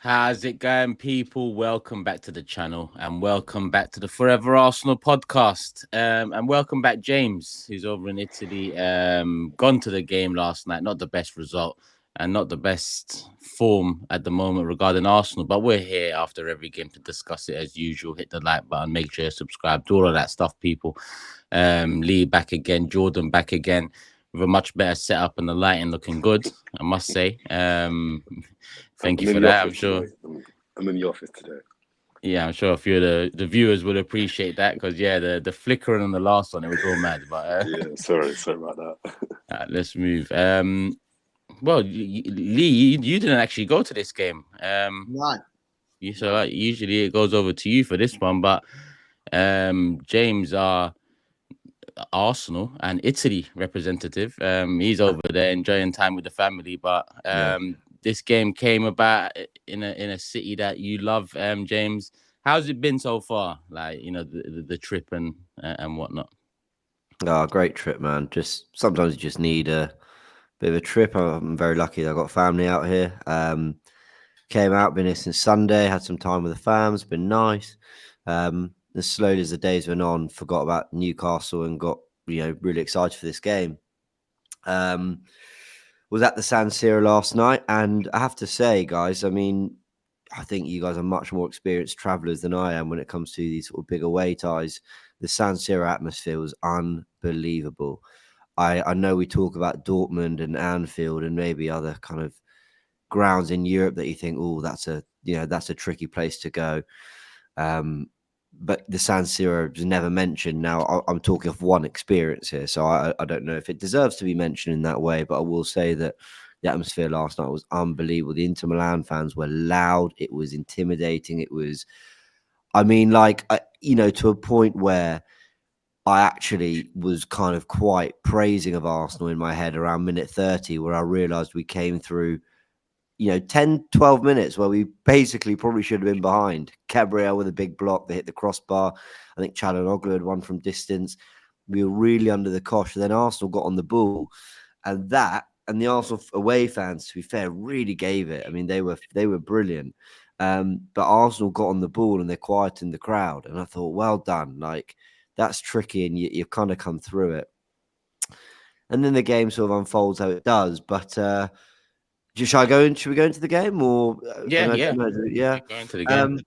How's it going, people? Welcome back to the channel and welcome back to the Forever Arsenal podcast. And welcome back, James, who's over in Italy. Gone to the game last night. Not the best result and not the best form at the moment regarding Arsenal, but we're here after every game to discuss it as usual. Hit the like button, make sure you subscribe, do all of that stuff, people. Lee back again, Jordan back again with a much better setup and the lighting looking good, I must say. Thank you for that. I'm sure. I'm in the office today. Yeah, I'm sure a few of the viewers would appreciate that because the flickering on the last one, it was all mad. But Yeah, sorry about that. let's move. Well, Lee, you didn't actually go to this game. Right. So usually it goes over to you for this one, but James, our Arsenal and Italy representative, he's over there enjoying time with the family. But this game came about in a city that you love, James. How's it been so far? Like, the trip and whatnot. Oh, great trip, man. Just sometimes you just need a bit of a trip. I'm very lucky that I got family out here. Came out, been here since Sunday, had some time with the fams, been nice. As slowly as the days went on, forgot about Newcastle and got really excited for this game. Was at the San Siro last night, and I have to say, guys, I mean, I think you guys are much more experienced travellers than I am when it comes to these sort of big away ties. The San Siro atmosphere was unbelievable. I know we talk about Dortmund and Anfield and maybe other kind of grounds in Europe that you think, oh, that's a tricky place to go. But the San Siro was never mentioned. Now, I'm talking of one experience here, so I don't know if it deserves to be mentioned in that way, but I will say that the atmosphere last night was unbelievable. The Inter Milan fans were loud. It was intimidating. It was, to a point where I actually was kind of quite praising of Arsenal in my head around minute 30, where I realised we came through 10, 12 minutes where we basically probably should have been behind. Gabriel with a big block, they hit the crossbar. I think Çalhanoğlu had one from distance. We were really under the cosh. Then Arsenal got on the ball, and the Arsenal away fans, to be fair, really gave it. I mean, they were brilliant. But Arsenal got on the ball and they quietened the crowd, and I thought, well done. Like, that's tricky, and you've kind of come through it. And then the game sort of unfolds how it does, but. Should we go into the game or? Yeah. Go into the game.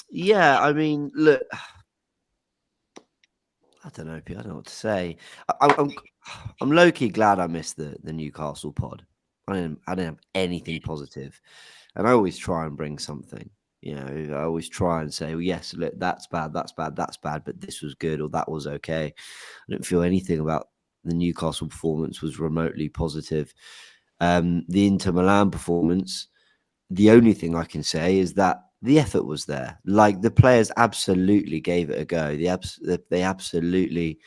Yeah, I mean, look, I don't know, Pete. I don't know what to say. I'm low key glad I missed the Newcastle pod. I didn't have anything positive, and I always try and bring something. I always try and say, well, yes, look, that's bad, but this was good or that was okay. I don't feel anything about the Newcastle performance was remotely positive. The Inter Milan performance, the only thing I can say is that the effort was there. Like, the players absolutely gave it a go. They absolutely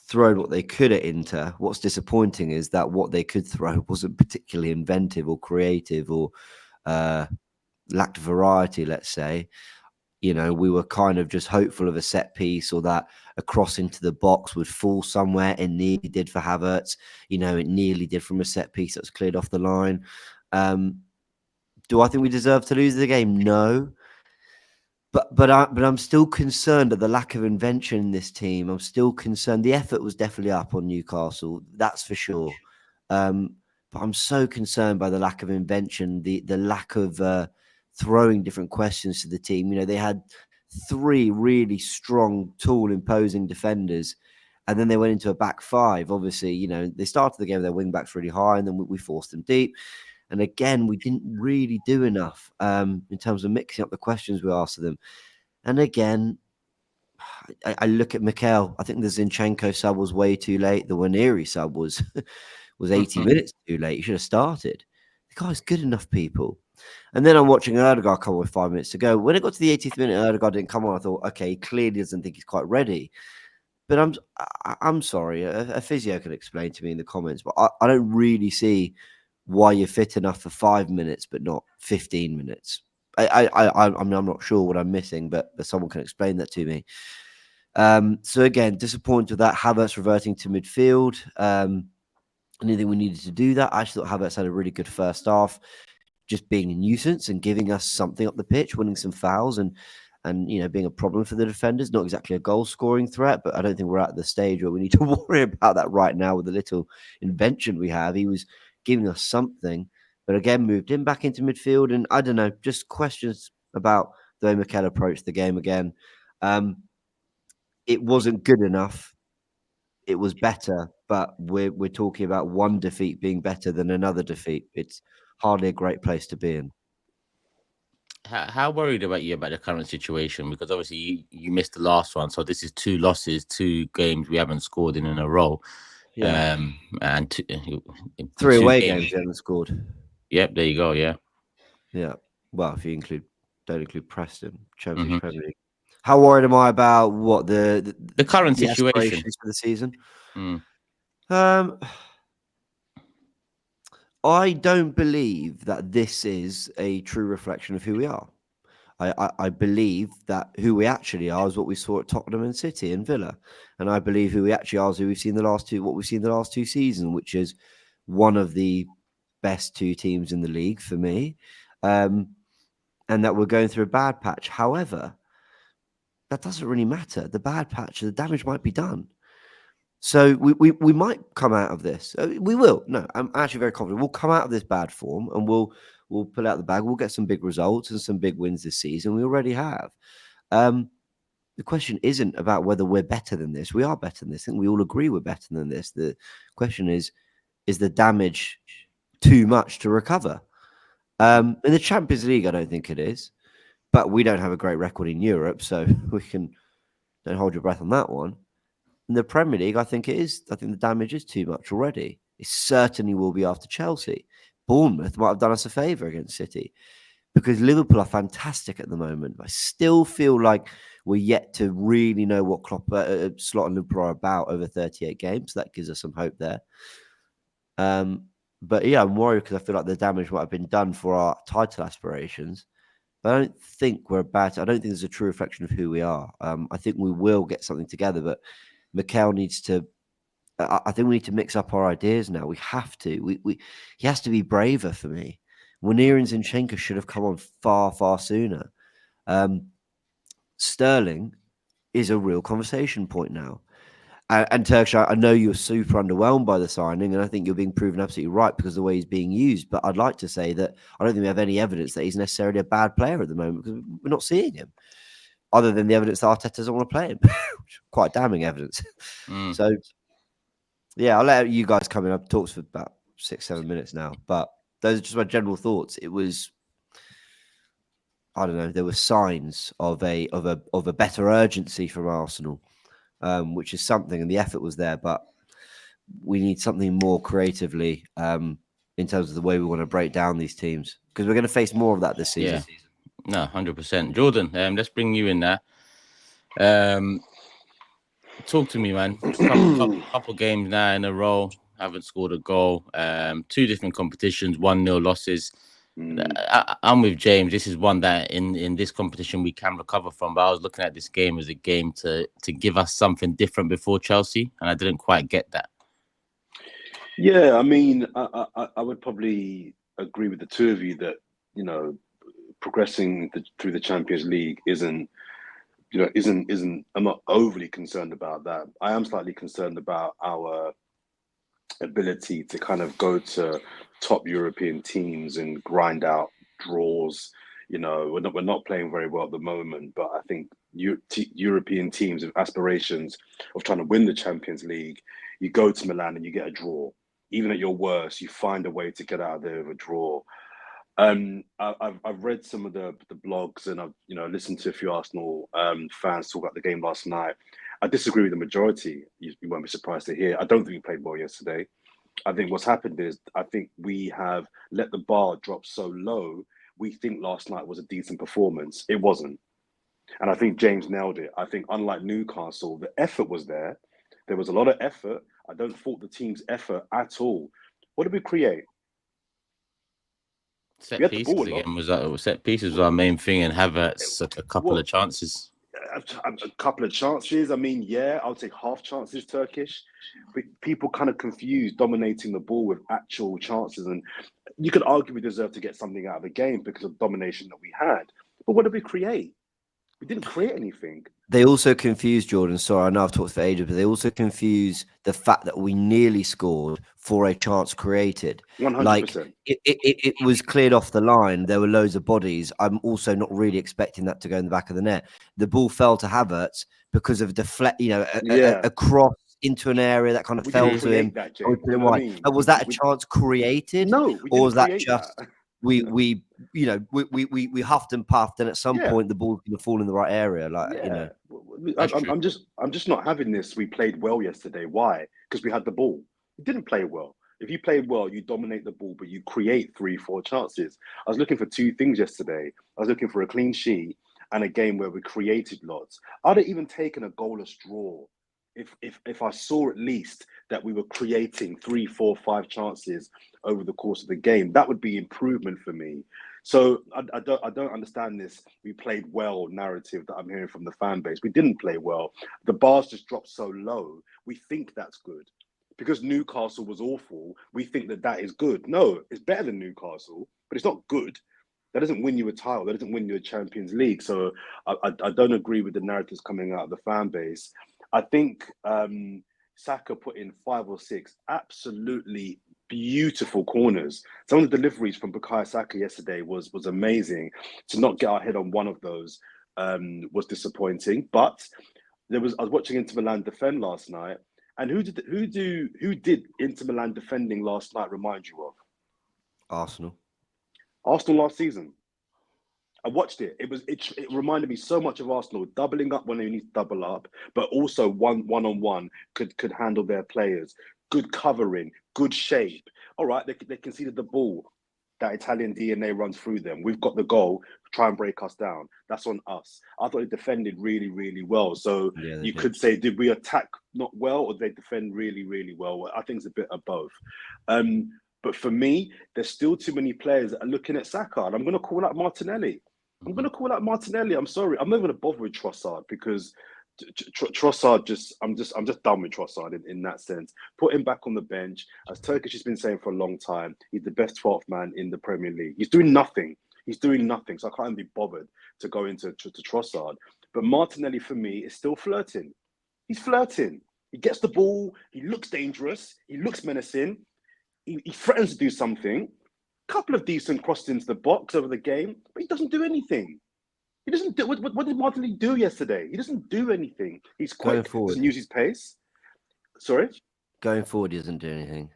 thrown what they could at Inter. What's disappointing is that what they could throw wasn't particularly inventive or creative or lacked variety, let's say. We were kind of just hopeful of a set piece or that a cross into the box would fall somewhere. It nearly did for Havertz. It nearly did from a set piece that was cleared off the line. Do I think we deserve to lose the game? No. But I'm still concerned at the lack of invention in this team. I'm still concerned. The effort was definitely up on Newcastle, that's for sure. But I'm so concerned by the lack of invention, the lack of throwing different questions to the team. They had three really strong, tall, imposing defenders, and then they went into a back five. Obviously, they started the game with their wing backs really high, and then we forced them deep. And again, we didn't really do enough in terms of mixing up the questions we asked of them. And again, I look at Mikel. I think the Zinchenko sub was way too late. The Waneri sub was 80 minutes too late. He should have started. The guy's good enough, people. And then I'm watching Ødegaard come on with 5 minutes to go. When it got to the 80th minute, Ødegaard didn't come on. I thought, okay, he clearly doesn't think he's quite ready. But I'm sorry. A physio can explain to me in the comments, but I don't really see why you're fit enough for 5 minutes, but not 15 minutes. I'm not sure what I'm missing, but someone can explain that to me. So again, disappointed with that. Havertz reverting to midfield. I didn't think we needed to do that. I actually thought Havertz had a really good first half. just being a nuisance and giving us something up the pitch, winning some fouls and being a problem for the defenders. Not exactly a goal scoring threat, but I don't think we're at the stage where we need to worry about that right now with the little invention we have. He was giving us something, but again moved him back into midfield, and I don't know, just questions about the way Mikel approached the game again. It wasn't good enough. It was better, but we're talking about one defeat being better than another defeat. It's hardly a great place to be in. How worried about you about the current situation? Because obviously you missed the last one, so this is 2 losses, 2 games we haven't scored in a row. Yeah, and 3 away games we haven't scored. Yep, there you go. Yeah. Well, if you don't include Preston, Champions Premier League. How worried am I about what the current situation for the season? Mm. I don't believe that this is a true reflection of who we are. I believe that who we actually are is what we saw at Tottenham and City and Villa, and I believe who we actually are is who we've seen the last 2 seasons, which is one of the best 2 teams in the league for me, and that we're going through a bad patch. However, that doesn't really matter. The bad patch, the damage might be done. So we might come out of this. We will. No, I'm actually very confident. We'll come out of this bad form and we'll pull out the bag. We'll get some big results and some big wins this season. We already have. The question isn't about whether we're better than this. We are better than this. I think we all agree we're better than this. The question is the damage too much to recover? In the Champions League, I don't think it is. But we don't have a great record in Europe, so don't hold your breath on that one. In the Premier League, I think it is. I think the damage is too much already. It certainly will be after Chelsea. Bournemouth might have done us a favour against City because Liverpool are fantastic at the moment. I still feel like we're yet to really know what Slot and Liverpool are about over 38 games. That gives us some hope there. But yeah, I'm worried because I feel like the damage might have been done for our title aspirations. But I don't think we're bad. I don't think there's a true reflection of who we are. I think we will get something together, but Mikel needs to. I think we need to mix up our ideas now. We have to. He has to be braver for me. Munir and Zinchenko should have come on far sooner. Sterling is a real conversation point now. And Turkish, I know you're super underwhelmed by the signing, and I think you're being proven absolutely right because of the way he's being used. But I'd like to say that I don't think we have any evidence that he's necessarily a bad player at the moment because we're not seeing him, other than the evidence that Arteta doesn't want to play him. Quite damning evidence. So, yeah, I'll let you guys come in. I've talked for about 6-7 minutes now, but those are just my general thoughts. It was, I don't know, there were signs of a better urgency from Arsenal. Which is something, and the effort was there, but we need something more creatively in terms of the way we want to break down these teams because we're going to face more of that this season. Yeah. No, 100%. Jordan, let's bring you in there. Talk to me, man. Couple games now in a row, haven't scored a goal. 2 different competitions, 1-0 losses. I'm with James. This is one that in this competition we can recover from. But I was looking at this game as a game to give us something different before Chelsea, and I didn't quite get that. Yeah, I mean, I would probably agree with the 2 of you that progressing through the Champions League isn't. I'm not overly concerned about that. I am slightly concerned about our ability to kind of go to top European teams and grind out draws. We're not playing very well at the moment, but I think European teams with aspirations of trying to win the Champions League, you go to Milan and you get a draw. Even at your worst, you find a way to get out of there with a draw. I've read some of the blogs and I've listened to a few Arsenal fans talk about the game last night. I disagree with the majority. You won't be surprised to hear. I don't think we played well yesterday. I think what's happened is I think we have let the bar drop so low. We think last night was a decent performance. It wasn't. And I think James nailed it. I think unlike Newcastle, the effort was there. There was a lot of effort. I don't fault the team's effort at all. What did we create? Set pieces again was set pieces was our main thing, and Havertz a couple of chances. A couple of chances. I mean, yeah, I'll take half chances Turkish. But people kind of confuse dominating the ball with actual chances. And you could argue we deserve to get something out of the game because of domination that we had. But what did we create? We didn't create anything. They also confuse, Jordan. Sorry, I know I've talked for ages, but they also confuse the fact that we nearly scored for a chance created. 100%. Like it was cleared off the line. There were loads of bodies. I'm also not really expecting that to go in the back of the net. The ball fell to Havertz because of a cross into an area that kind of fell to him. That, James, you know what I mean? Was that a chance created? No, we didn't or was that create just that. we huffed and puffed, and at some point the ball's going to fall in the right area. I'm just not having this. We played well yesterday. Why? Because we had the ball. We didn't play well. If you play well, you dominate the ball, but you create 3-4 chances. I was looking for two things yesterday. I was looking for a clean sheet and a game where we created lots. I'd have even taken a goalless draw if I saw at least that we were creating 3, 4, 5 chances over the course of the game. That would be improvement for me. So I don't understand this "we played well" narrative that I'm hearing from the fan base. We didn't play well. The bars just dropped so low. We think that's good. Because Newcastle was awful, we think that is good. No, it's better than Newcastle, but it's not good. That doesn't win you a title. That doesn't win you a Champions League. So I don't agree with the narratives coming out of the fan base. I think Saka put in 5 or 6 absolutely beautiful corners. Some of the deliveries from Bukayo Saka yesterday was amazing. To not get our head on one of those was disappointing. But I was watching Inter Milan defend last night, and who did Inter Milan defending last night remind you of? Arsenal last season. I watched it. It reminded me so much of Arsenal, doubling up when they need to double up, but also one-on-one could handle their players. Good covering, good shape. All right, they conceded the ball. That Italian DNA runs through them. We've got the goal. Try and break us down. That's on us. I thought they defended really, really well. So you could say, did we attack not well, or did they defend really, really well? I think it's a bit of both. But for me, there's still too many players that are looking at Saka, and I'm going to call out Martinelli. I'm sorry. I'm not going to bother with Trossard because Trossard I'm just done with Trossard in that sense. Put him back on the bench. As Turkish has been saying for a long time, he's the best 12th man in the Premier League. He's doing nothing. So I can't be bothered to go into Trossard. But Martinelli, for me, is still flirting. He's flirting. He gets the ball. He looks dangerous. He looks menacing. He threatens to do something. Couple of decent crosses into the box over the game, but he doesn't do anything. He doesn't do what did Martinelli do yesterday? He doesn't do anything. He's quick, doesn't use his pace. Sorry? Going forward, he doesn't do anything.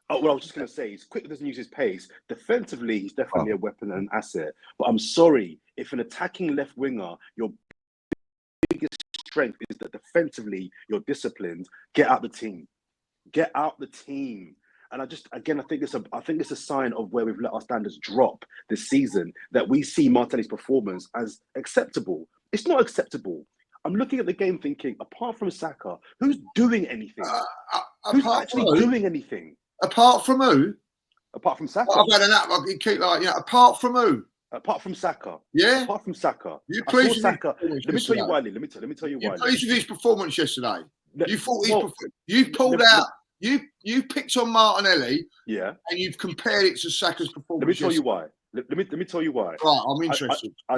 Oh, well, I was just going to say, he's quick, doesn't use his pace. Defensively, he's definitely a weapon and an asset. But I'm sorry, if an attacking left winger, your biggest strength is that defensively you're disciplined, get out the team. Get out the team. And I think it's a sign of where we've let our standards drop this season, that we see Martinelli's performance as acceptable. It's not acceptable. I'm looking at the game thinking, apart from Saka, who's doing anything? Who's actually doing anything? Apart from who? Apart from Saka. I've had apart from who? Apart from Saka. Yeah. Apart from Saka. You pleased with Saka. Let me tell you why. Let me tell you why. You pleased with his performance yesterday? You thought you pulled out. You picked on Martinelli, yeah, and you've compared it to Saka's performance. Let me tell you why. Let me tell you why. Right, I'm interested. I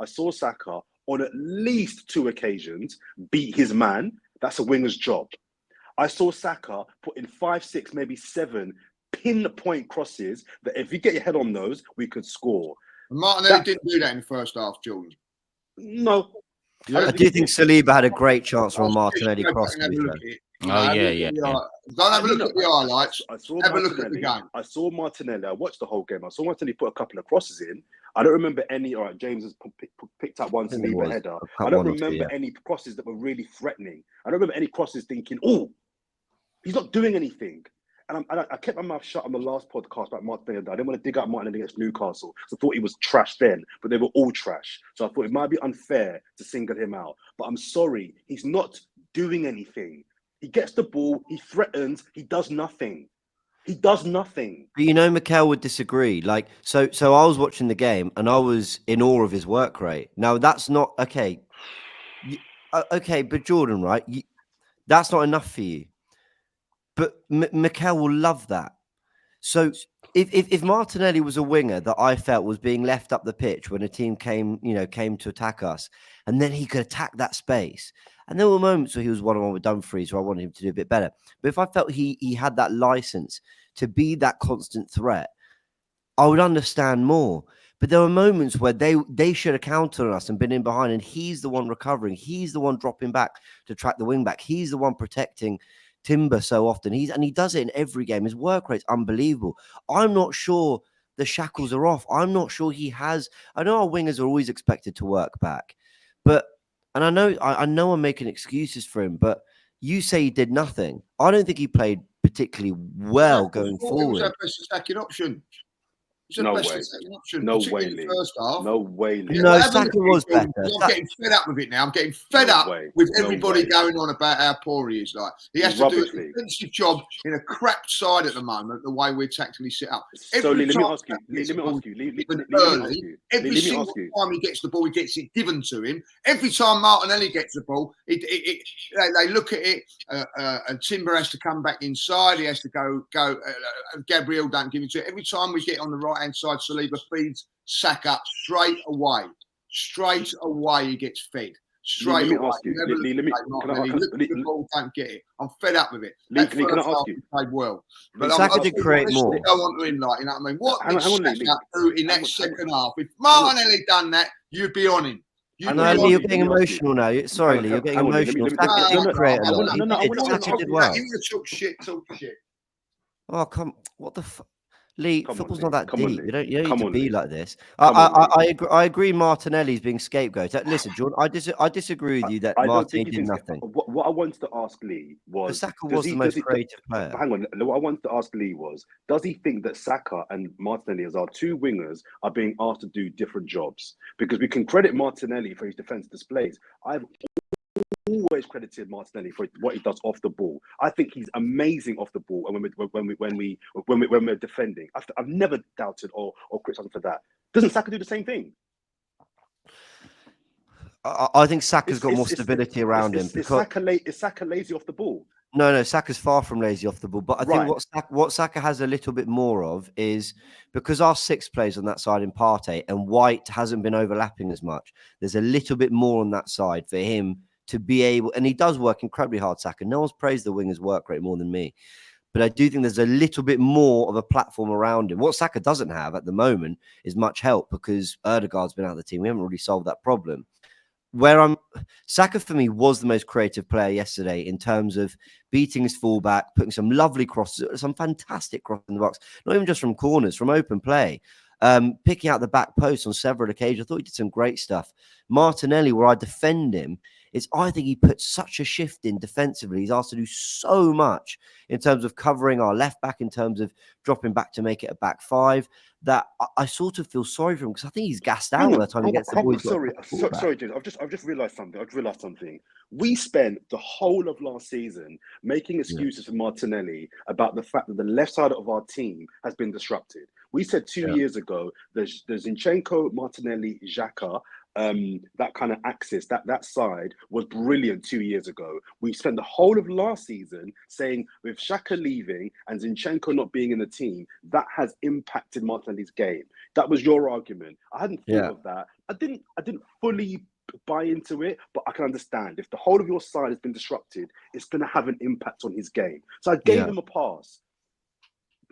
saw Saka on at least 2 occasions beat his man. That's a winger's job. I saw Saka put in 5, 6, maybe 7 pinpoint crosses that if you get your head on those, we could score. Martinelli didn't do that in the first half, Jordan. No. I do think Saliba had a great chance from Martinelli cross. Yeah. Don't have a look at the highlights. Have a look at the game. I saw Martinelli. I watched the whole game. I saw Martinelli put a couple of crosses in. I don't remember any. All right, James has picked up one Saliba header. I don't remember any crosses that were really threatening. I don't remember any crosses thinking, "Oh, he's not doing anything." And I kept my mouth shut on the last podcast about Martinelli. I didn't want to dig up Martinelli against Newcastle. So I thought he was trash then, but they were all trash. So I thought it might be unfair to single him out. But I'm sorry, he's not doing anything. He gets the ball, he threatens, he does nothing. He does nothing. But you know, Mikel would disagree. Like, so I was watching the game and I was in awe of his work rate. Now, that's not okay. Okay, but Jordan, right? That's not enough for you. But Mikel will love that. So if Martinelli was a winger that I felt was being left up the pitch when a team came to attack us, and then he could attack that space, and there were moments where he was one-on-one with Dumfries where I wanted him to do a bit better. But if I felt he had that license to be that constant threat, I would understand more. But there were moments where they should have countered on us and been in behind, and he's the one recovering. He's the one dropping back to track the wing back. He's the one protecting Timber so often. He does it in every game. His work rate's unbelievable. I'm not sure the shackles are off. I'm not sure he has. I know our wingers are always expected to work back, and I know I'm making excuses for him, but you say he did nothing. I don't think he played particularly well going forward. It was our best attacking option. No way. No way, Lee. First half. No way, Lee. No, Saka was better. I'm getting fed up with it now. I'm getting fed up with everybody going on about how poor he is. Like he has to do a defensive job in a crap side at the moment. The way we're tactically set up. So Lee, let me ask you. Every single time he gets the ball, he gets it given to him. Every time Martinelli gets the ball, they look at it, and Timber has to come back inside. He has to go. Gabriel don't give it to it. Every time we get on the right-hand side, Saliba feeds Saka straight away. Straight away, he gets fed. Straight Lee, away. the ball, don't get it. I'm fed up with it. Lee, can I ask you? He played well. But Saka did create more. Go on to him, like, you know what I mean? What did Saka do in that second half? If Martinelli done that, you'd be on him. Lee, you're getting emotional now. Sorry, Lee, you're getting emotional. Saka did create a lot. Saka did well. You talk shit. Oh, come! What the fuck? Lee, football's not that deep. You don't need to be like this. I agree. Martinelli's being scapegoat. Listen, Jordan, I disagree with you that Martinelli did nothing. What I wanted to ask Lee was, Saka was the most creative player. Hang on. What I wanted to ask Lee was, does he think that Saka and Martinelli, as our two wingers, are being asked to do different jobs? Because we can credit Martinelli for his defense displays. I've always credited Martinelli for what he does off the ball. I think he's amazing off the ball, and when we're defending, I've never doubted or criticized him for that. Doesn't Saka do the same thing? I think Saka's got more stability around him. Is Saka lazy off the ball? No, Saka's far from lazy off the ball. But I think what Saka has a little bit more of is because our six plays on that side in Partey and White hasn't been overlapping as much. There's a little bit more on that side for him to be able, and he does work incredibly hard, Saka. No one's praised the winger's work rate more than me. But I do think there's a little bit more of a platform around him. What Saka doesn't have at the moment is much help because Ødegaard's been out of the team. We haven't really solved that problem. Saka for me was the most creative player yesterday in terms of beating his fullback, putting some lovely crosses, some fantastic crosses in the box, not even just from corners, from open play. Picking out the back post on several occasions. I thought he did some great stuff. Martinelli, where I defend him, I think he put such a shift in defensively. He's asked to do so much in terms of covering our left back, in terms of dropping back to make it a back five, that I sort of feel sorry for him because I think he's gassed out by the time he gets the ball. Sorry, James. I've just realised something. We spent the whole of last season making excuses for Martinelli about the fact that the left side of our team has been disrupted. We said 2 years ago, there's Zinchenko, Martinelli, Xhaka, that kind of axis, that side was brilliant 2 years ago. We spent the whole of last season saying with Xhaka leaving and Zinchenko not being in the team, that has impacted Martinelli's game. That was your argument. I hadn't thought of that. I didn't fully buy into it, but I can understand if the whole of your side has been disrupted, it's going to have an impact on his game. So I gave him a pass.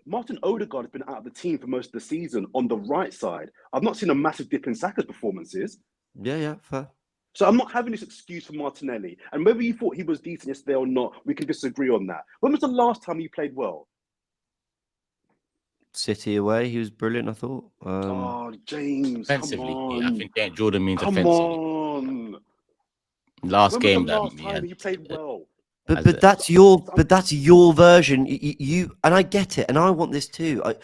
Martin Ødegaard has been out of the team for most of the season on the right side. I've not seen a massive dip in Saka's performances. Yeah, fair. So I'm not having this excuse for Martinelli. And whether you thought he was decent yesterday or not, we can disagree on that. When was the last time he played well? City away, he was brilliant, I thought. James, offensively, come on. I think Jordan means come offensively. On. Last game that last time he played well. But that's your version. You and I get it, and I want this too. A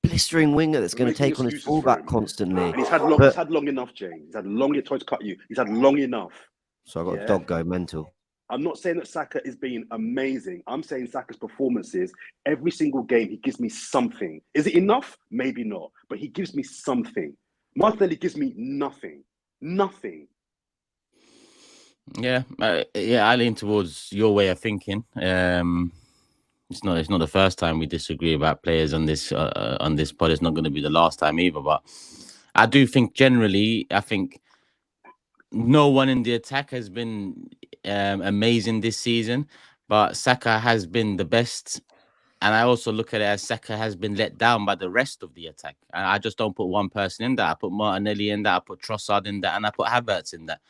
blistering winger that's going to take on his fullback constantly. And he's had long enough, James. He's had long enough to cut you. He's had long enough. So I got a dog going mental. I'm not saying that Saka is being amazing. I'm saying Saka's performances, every single game, he gives me something. Is it enough? Maybe not. But he gives me something. Martinelli gives me nothing. Nothing. Yeah, I lean towards your way of thinking. It's not the first time we disagree about players on this pod. It's not going to be the last time either. But I do think generally, I think no one in the attack has been amazing this season, but Saka has been the best. And I also look at it as Saka has been let down by the rest of the attack. And I just don't put one person in that. I put Martinelli in that. I put Trossard in that, and I put Havertz in that.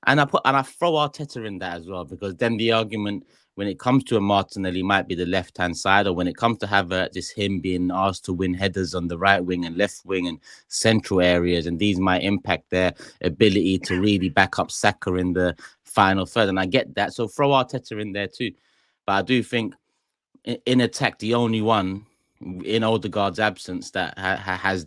And I throw Arteta in that as well, because then the argument when it comes to a Martinelli might be the left-hand side, or when it comes to Havertz, it's him being asked to win headers on the right wing and left wing and central areas, and these might impact their ability to really back up Saka in the final third. And I get that, so throw Arteta in there too. But I do think in attack, the only one in Odegaard's absence that has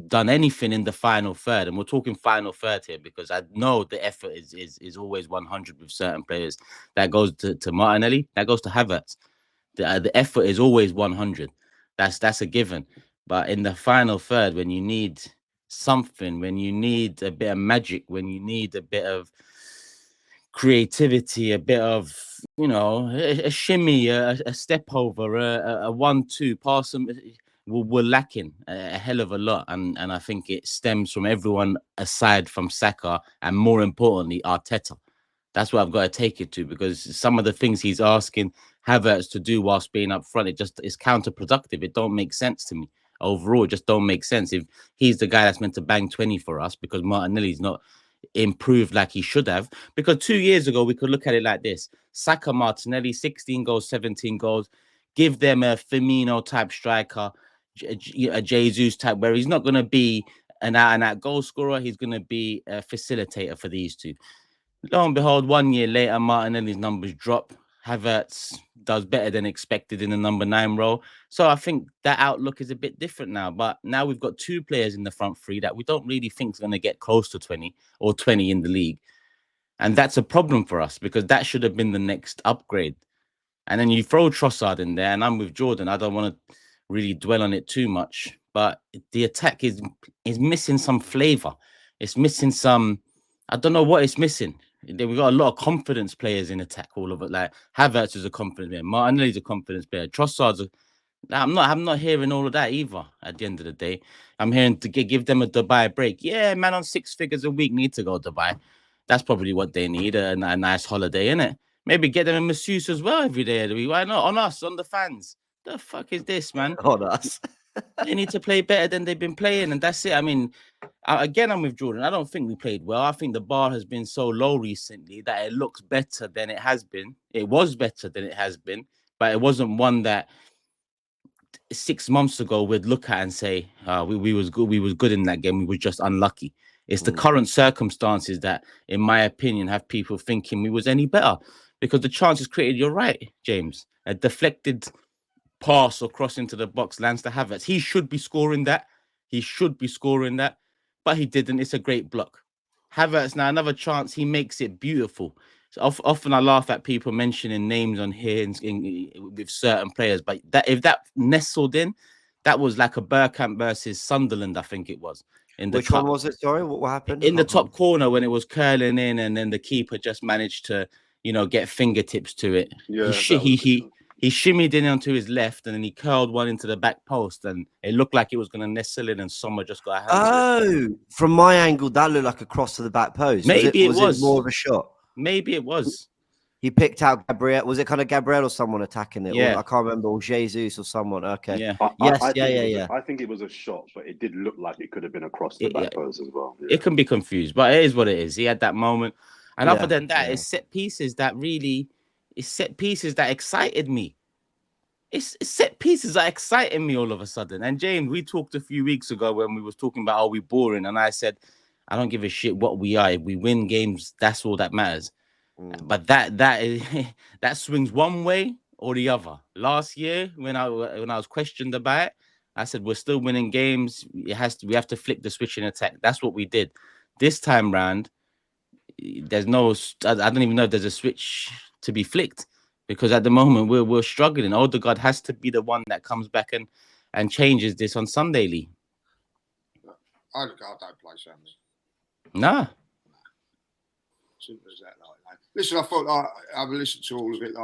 done anything in the final third, and we're talking final third here because I know the effort is always 100 with certain players. That goes to Martinelli, that goes to Havertz. The effort is always 100. That's a given. But in the final third, when you need something, when you need a bit of magic, when you need a bit of creativity, a bit of, a shimmy, a step over, a 1-2 pass, we're lacking a hell of a lot, and I think it stems from everyone aside from Saka, and more importantly Arteta. That's what I've got to take it to, because some of the things he's asking Havertz to do whilst being up front, it just is counterproductive. It don't make sense to me overall. It just don't make sense if he's the guy that's meant to bang 20 for us, because Martinelli's not improved like he should have. Because 2 years ago we could look at it like this: Saka, Martinelli, 16 goals, 17 goals. Give them a Firmino type striker, a Jesus type, where he's not going to be an out-and-out goal scorer. He's going to be a facilitator for these two. Lo and behold, 1 year later, Martinelli's numbers drop. Havertz does better than expected in the number 9 role. So I think that outlook is a bit different now. But now we've got 2 players in the front 3 that we don't really think is going to get close to 20 or 20 in the league. And that's a problem for us, because that should have been the next upgrade. And then you throw Trossard in there, and I'm with Jordan. I don't want to really dwell on it too much, but the attack is missing some flavor. It's missing some, I don't know what it's missing. We've got a lot of confidence players in attack, all of it. Like Havertz is a confidence player, Martinelli's a confidence player, Trossard's I'm not hearing all of that either. At the end of the day, I'm hearing to give them a Dubai break. Yeah, man, on 6 figures a week need to go Dubai. That's probably what they need, a nice holiday, innit? Maybe get them a masseuse as well every day of the week. Why not? On us, on the fans. The fuck is this, man? On us. They need to play better than they've been playing, and that's it. I mean, again, I'm with Jordan. I don't think we played well. I think the bar has been so low recently that it looks better than it has been. It was better than it has been, but it wasn't one that 6 months ago we'd look at and say, we was good. We was good in that game. We were just unlucky. It's the current circumstances that, in my opinion, have people thinking we was any better, because the chances created. You're right, James. A deflected pass or cross into the box lands to Havertz. He should be scoring that. But he didn't. It's a great block. Havertz, now another chance. He makes it beautiful. So often I laugh at people mentioning names on here with certain players, but if that nestled in, that was like a Bergkamp versus Sunderland, I think it was. Which one was it? Sorry, what happened? In the top corner when it was curling in, and then the keeper just managed to, get fingertips to it. Yeah, he shimmied in onto his left, and then he curled one into the back post, and it looked like it was going to nestle in, and Sommer just got a hand. Oh, from my angle, that looked like a cross to the back post. Maybe it was more of a shot. Maybe it was. He picked out Gabriel. Was it kind of Gabriel or someone attacking it? Yeah. Or, I can't remember. Or Jesus or someone. Okay. Yeah. I think it was a shot, but it did look like it could have been across the back post as well. Yeah. It can be confused, but it is what it is. He had that moment. And other than that, it's set pieces that excited me. It's set pieces that excited me all of a sudden. And James, we talked a few weeks ago when we was talking about, are we boring? And I said, I don't give a shit what we are. If we win games, that's all that matters. But that swings one way or the other. Last year, when I was questioned about it, I said we're still winning games. We have to flick the switch in attack. That's what we did. This time round, there's no. I don't even know if there's a switch to be flicked, because at the moment we're struggling. Odegaard has to be the one that comes back and changes this on Sunday, Lee. I don't play Sunday. Nah. Simple as that. Listen, I thought I've listened to all of it.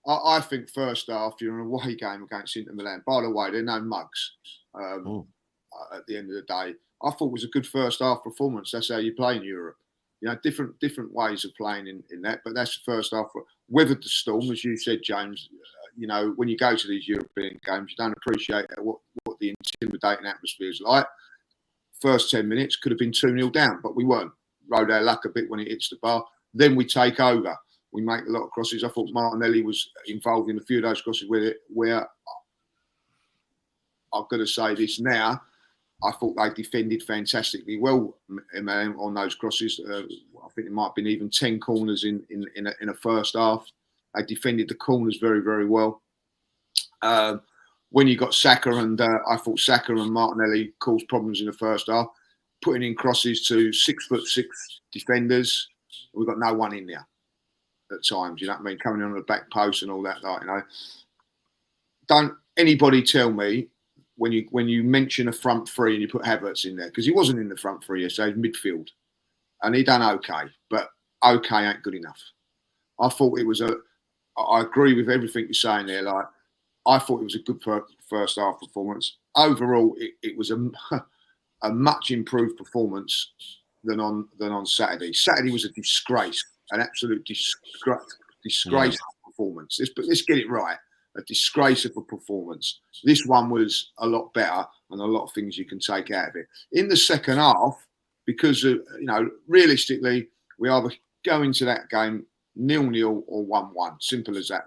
I think first half, you're in a away game against Inter Milan. By the way, they're no mugs. At the end of the day, I thought it was a good first half performance. That's how you play in Europe. Different ways of playing in that, but that's the first half. Weathered the storm, as you said, James. When you go to these European games, you don't appreciate what the intimidating atmosphere is like. First 10 minutes could have been 2-0 down, but we weren't. Rode our luck a bit when it hits the bar. Then we take over. We make a lot of crosses. I thought Martinelli was involved in a few of those crosses where I've got to say this now. I thought they defended fantastically well on those crosses. I think it might have been even 10 corners in a first half. They defended the corners very, very well. When you got Saka I thought Saka and Martinelli caused problems in the first half, putting in crosses to 6'6" defenders. We've got no one in there at times. You know what I mean? Coming on the back post and all that. Don't anybody tell me when you mention a front three and you put Havertz in there, because he wasn't in the front three yesterday, midfield, and he done okay, but okay ain't good enough. I thought it was I agree with everything you're saying there. I thought it was a good first half performance. Overall, it was a much improved performance than on Saturday. Saturday was a disgrace, an absolute disgrace performance. Let's get it right. A disgrace of a performance. This one was a lot better, and a lot of things you can take out of it. In the second half, because realistically, we either go into that game 0-0 or 1-1. Simple as that,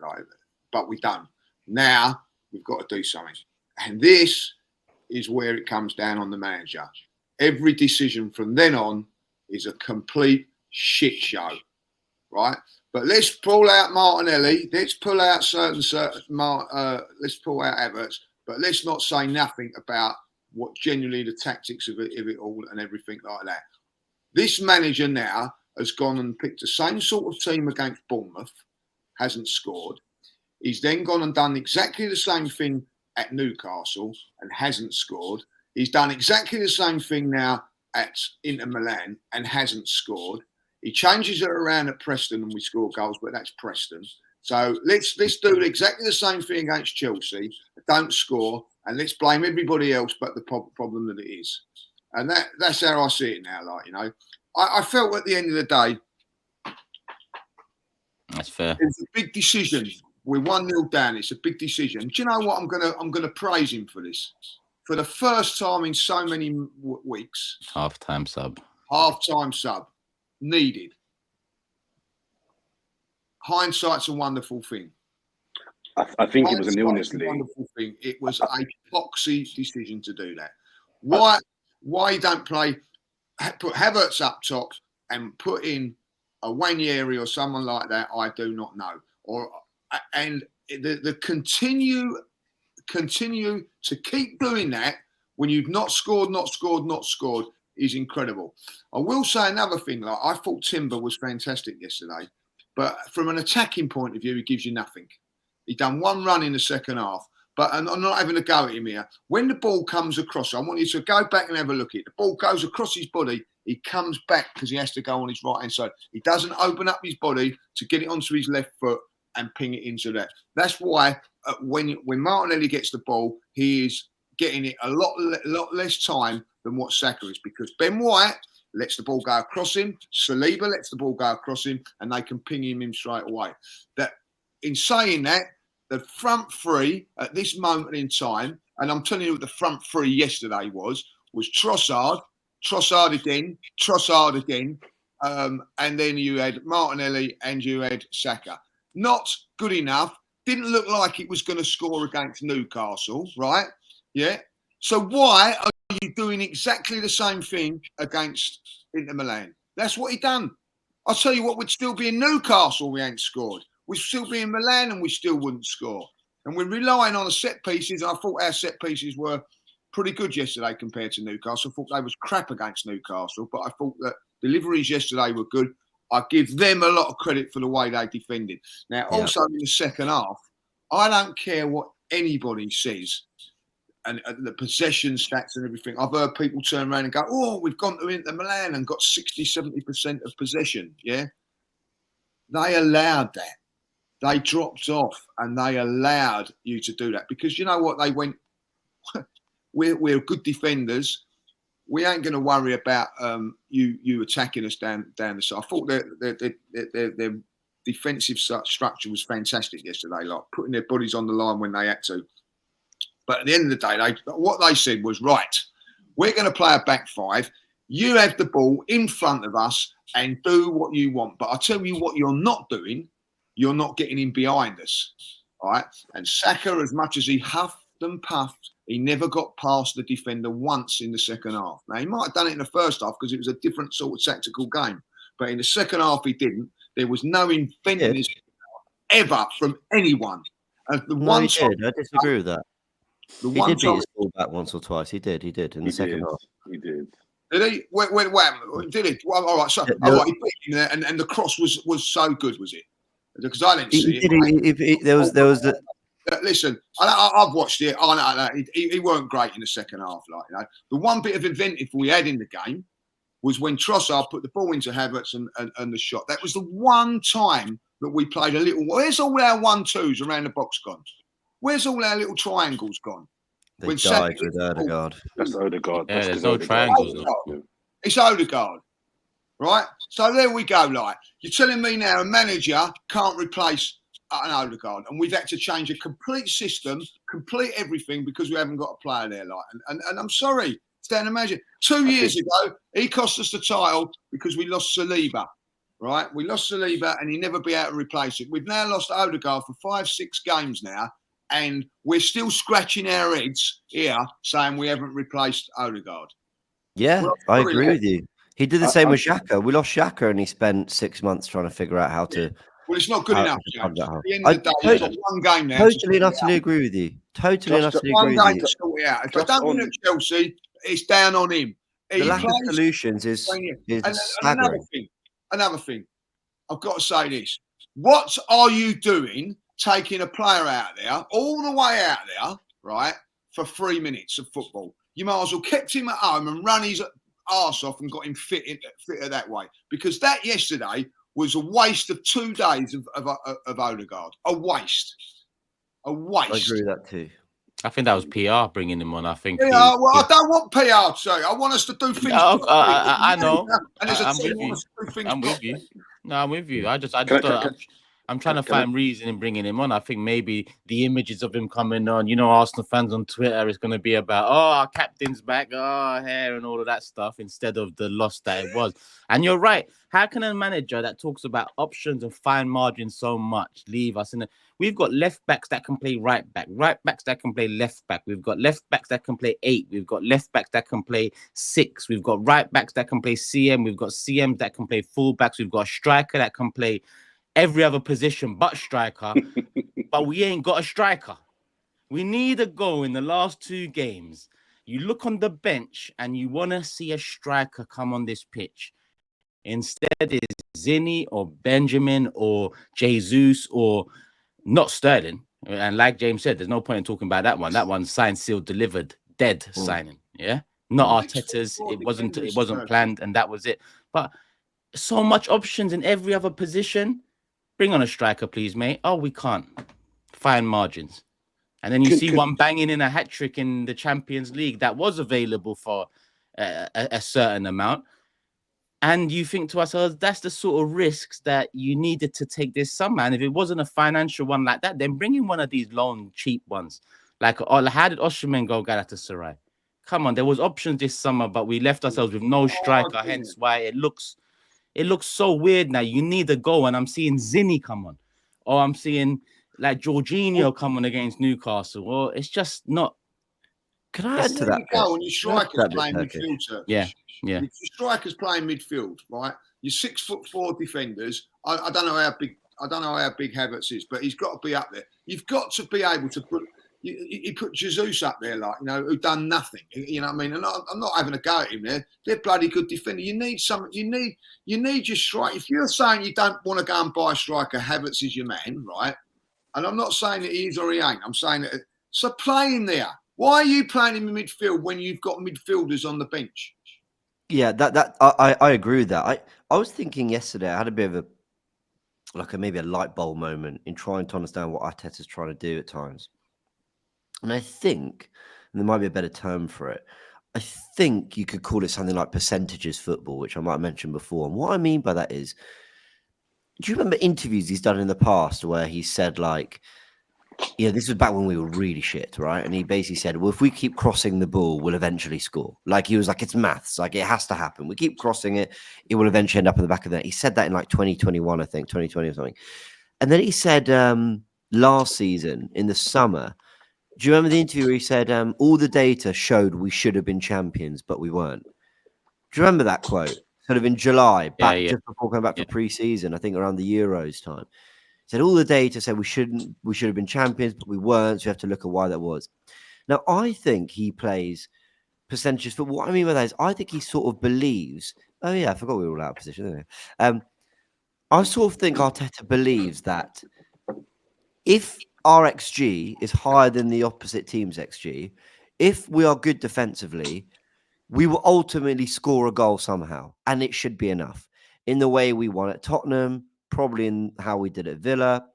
but we don't. Now we've got to do something, and this is where it comes down on the manager. Every decision from then on is a complete shit show, right? But let's pull out Martinelli. Let's pull out let's pull out Havertz. But let's not say nothing about what genuinely the tactics of it all and everything like that. This manager now has gone and picked the same sort of team against Bournemouth, hasn't scored. He's then gone and done exactly the same thing at Newcastle and hasn't scored. He's done exactly the same thing now at Inter Milan and hasn't scored. He changes it around at Preston and we score goals, but that's Preston. So let's do exactly the same thing against Chelsea, don't score, and let's blame everybody else but the problem that it is. And that's how I see it now. I felt at the end of the day, that's fair. It's a big decision. We're 1-0 down. It's a big decision. Do you know what? I'm gonna praise him for this. For the first time in so many weeks, half-time sub. Needed. Hindsight's a wonderful thing. I think it was an illness league. Wonderful thing. It was a poxy decision to do that. Why don't put Havertz up top and put in a Wanyeri or someone like that? I do not know. And the continue to keep doing that when you've not scored is incredible. I will say another thing. I thought Timber was fantastic yesterday, but from an attacking point of view, he gives you nothing. He done one run in the second half, but I'm not having a go at him here. When the ball comes across, I want you to go back and have a look at it. The ball goes across his body. He comes back because he has to go on his right hand side. He doesn't open up his body to get it onto his left foot and ping it into that. That's why when Martinelli gets the ball, he is getting it a lot less time than what Saka is, because Ben White lets the ball go across him, Saliba lets the ball go across him, and they can ping him straight away. That, in saying that, the front three at this moment in time, and I'm telling you what the front three yesterday was Trossard again, and then you had Martinelli and you had Saka. Not good enough. Didn't look like it was going to score against Newcastle, right? Yeah. So why are you doing exactly the same thing against Inter Milan? That's what he done. I'll tell you what, we'd still be in Newcastle, we ain't scored. We'd still be in Milan and we still wouldn't score. And we're relying on the set pieces. I thought our set pieces were pretty good yesterday compared to Newcastle. I thought they was crap against Newcastle, but I thought that deliveries yesterday were good. I give them a lot of credit for the way they defended. Now, also in the second half, I don't care what anybody says and the possession stats and everything. I've heard people turn around and go, oh, we've gone to Inter Milan and got 60, 70% of possession. Yeah. They allowed that. They dropped off and they allowed you to do that because you know what? They went, we're good defenders. We ain't going to worry about you attacking us down the side. I thought their defensive structure was fantastic yesterday, like putting their bodies on the line when they had to. But at the end of the day, what they said was, right, we're going to play a back five. You have the ball in front of us and do what you want. But I tell you what you're not doing, you're not getting in behind us. All right? And Saka, as much as he huffed and puffed, he never got past the defender once in the second half. Now, he might have done it in the first half because it was a different sort of tactical game. But in the second half, he didn't. There was no inventing ever from anyone. And the I disagree with that. He did beat his ball back once or twice. He did in the second half. He did. Did he? Wait, did he? Well, all right. So, he beat him there, and the cross was so good, was it? Because I didn't see it. There was the. Listen, I've watched it. I know he weren't great in the second half. Like, you know, the one bit of inventive we had in the game was when Trossard put the ball into Havertz and the shot. That was the one time that we played a little. Where's all our 1-2s around the box gone? Where's all our little triangles gone? They died with Odegaard. That's Odegaard. Yeah, there's no triangles. It's Odegaard, right? So there we go. Like, you're telling me now a manager can't replace an Odegaard, and we've had to change a complete system, complete everything because we haven't got a player there. Like, and I'm sorry, stand and imagine. 2 years ago, he cost us the title because we lost Saliba, right? We lost Saliba, and he never be able to replace it. We've now lost Odegaard for 5-6 games now, and we're still scratching our heads here saying we haven't replaced Odegaard. Yeah, I agree with you. He did the same with Xhaka. We lost Xhaka, and he spent 6 months trying to figure out how to. Well, it's not good enough. At the end of the day, you've got one game now. Totally and utterly agree with you. Totally and utterly agree with you. To sort it out. If I don't win at Chelsea, it's down on him. The lack of solutions is staggering. Another thing. I've got to say this. What are you doing taking a player out there, all the way out there, right, for 3 minutes of football? You might as well kept him at home and run his arse off and got him fitter that way. Because that yesterday was a waste of 2 days of Odegaard. A waste. I agree with that too. I think that was PR bringing him on. I think. Yeah, I don't want PR, sorry. I want us to do things. I know. And I'm with you. No, I'm with you. I'm trying to find reason in bringing him on. I think maybe the images of him coming on, you know, Arsenal fans on Twitter is going to be about, our captain's back, hair and all of that stuff instead of the loss that it was. And you're right. How can a manager that talks about options and fine margins so much leave us in We've got left backs that can play right backs that can play left back. We've got left backs that can play 8. We've got left backs that can play 6. We've got right backs that can play CM. We've got CMs that can play full backs. We've got a striker that can play every other position but striker, but we ain't got a striker. We need a goal in the last 2 games. You look on the bench and you want to see a striker come on this pitch. Instead, it's Zinni or Benjamin or Jesus or not Sterling. And like James said, there's no point in talking about that one. That one's signed, sealed, delivered, dead signing. Yeah, not Arteta's. It wasn't planned, and that was it. But so much options in every other position. Bring on a striker, please, mate. Oh, we can't. Fine margins. And then you see one banging in a hat-trick in the Champions League that was available for a certain amount. And you think to ourselves, that's the sort of risks that you needed to take this summer. And if it wasn't a financial one like that, then bring in one of these loan cheap ones. Like, how did Osimhen go Galatasaray? Come on, there was options this summer, but we left ourselves with no striker, hence why it looks so weird now. You need a goal, and I'm seeing Zinni come on. Or I'm seeing like Jorginho come on against Newcastle. Well, it's just not. Can I add to that? When your striker's playing midfield, Yeah. Your striker's playing midfield, right? Your 6'4" defenders. I don't know how big Havertz is, but he's got to be up there. You've got to be able to put. he put Jesus up there, like, you know, who done nothing. You know what I mean? And I'm not having a go at him there. They're bloody good defenders. You need something. You need your strike. If you're saying you don't want to go and buy a striker, Havertz is your man, right? And I'm not saying that he is or he ain't. I'm saying that. So play him there. Why are you playing him in midfield when you've got midfielders on the bench? Yeah, I agree with that. I was thinking yesterday. I had a bit of maybe a light bulb moment in trying to understand what Arteta's trying to do at times. And I think, and there might be a better term for it, I think you could call it something like percentages football, which I might have mentioned before. And what I mean by that is, do you remember interviews he's done in the past where he said, like, you know, this was back when we were really shit, right? And he basically said, well, if we keep crossing the ball, we'll eventually score. Like, he was like, it's maths. Like, it has to happen. We keep crossing it. It will eventually end up in the back of the net. He said that in like 2021, I think, 2020 or something. And then he said last season in the summer, do you remember the interview where he said, all the data showed we should have been champions, but we weren't? Do you remember that quote? Sort of in July, just before coming back for pre-season, I think around the Euros time. He said all the data said we should have been champions, but we weren't. So you have to look at why that was. Now, I think he plays percentages, but what I mean by that is I think he sort of believes, oh yeah, I forgot we were all out of position, didn't we? I sort of think Arteta believes that if our XG is higher than the opposite team's XG, if we are good defensively, we will ultimately score a goal somehow, and it should be enough. In the way we won at Tottenham, probably in how we did at Villa,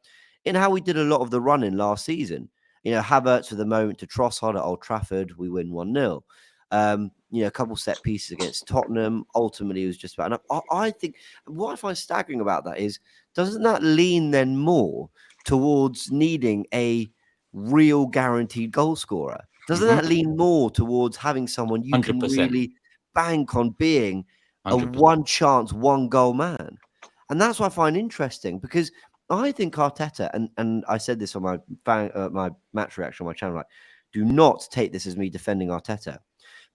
in how we did a lot of the running last season. You know, Havertz with the moment to Trossard at Old Trafford, we win 1-0. You know, a couple set pieces against Tottenham. Ultimately, it was just about enough. I think what I find staggering about that is, doesn't that lean then more towards needing a real guaranteed goal scorer? Doesn't that lean more towards having someone you 100%. Can really bank on being 100%. A one chance, one goal man? And that's what I find interesting, because I think Arteta, and I said this on my match reaction on my channel, like, do not take this as me defending Arteta.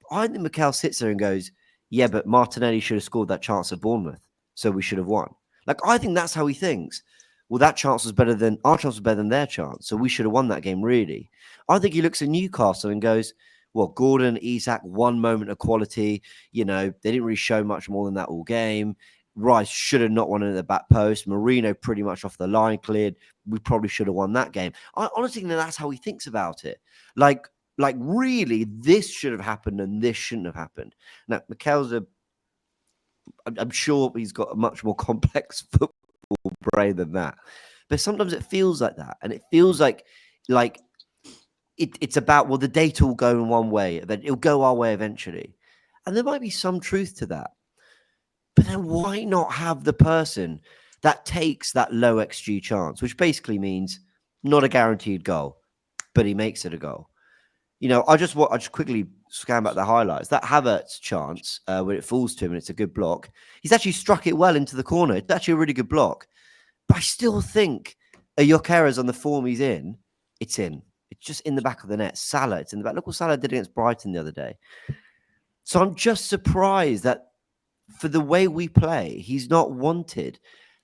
But I think Mikel sits there and goes, yeah, but Martinelli should have scored that chance at Bournemouth, so we should have won. Like, I think that's how he thinks. Well, that chance was better than our chance was better than their chance, so we should have won that game, really. I think he looks at Newcastle and goes, well, Gordon, Isak, one moment of quality. You know, they didn't really show much more than that all game. Rice should have not won in the back post. Marino pretty much off the line cleared. We probably should have won that game. I honestly think that's how he thinks about it. Like really, this should have happened and this shouldn't have happened. Now, Mikel's I'm sure he's got a much more complex football brain than that. But sometimes it feels like that. And it feels like it's about, well, the data will go in one way, then it'll go our way eventually. And there might be some truth to that. But then why not have the person that takes that low XG chance, which basically means not a guaranteed goal, but he makes it a goal? You know, I just quickly scan back the highlights. That Havertz chance, when it falls to him and it's a good block, he's actually struck it well into the corner. It's actually a really good block. But I still think Jokera's on the form he's in, it's in. It's just in the back of the net. Salah, it's in the back. Look what Salah did against Brighton the other day. So I'm just surprised that for the way we play, he's not wanted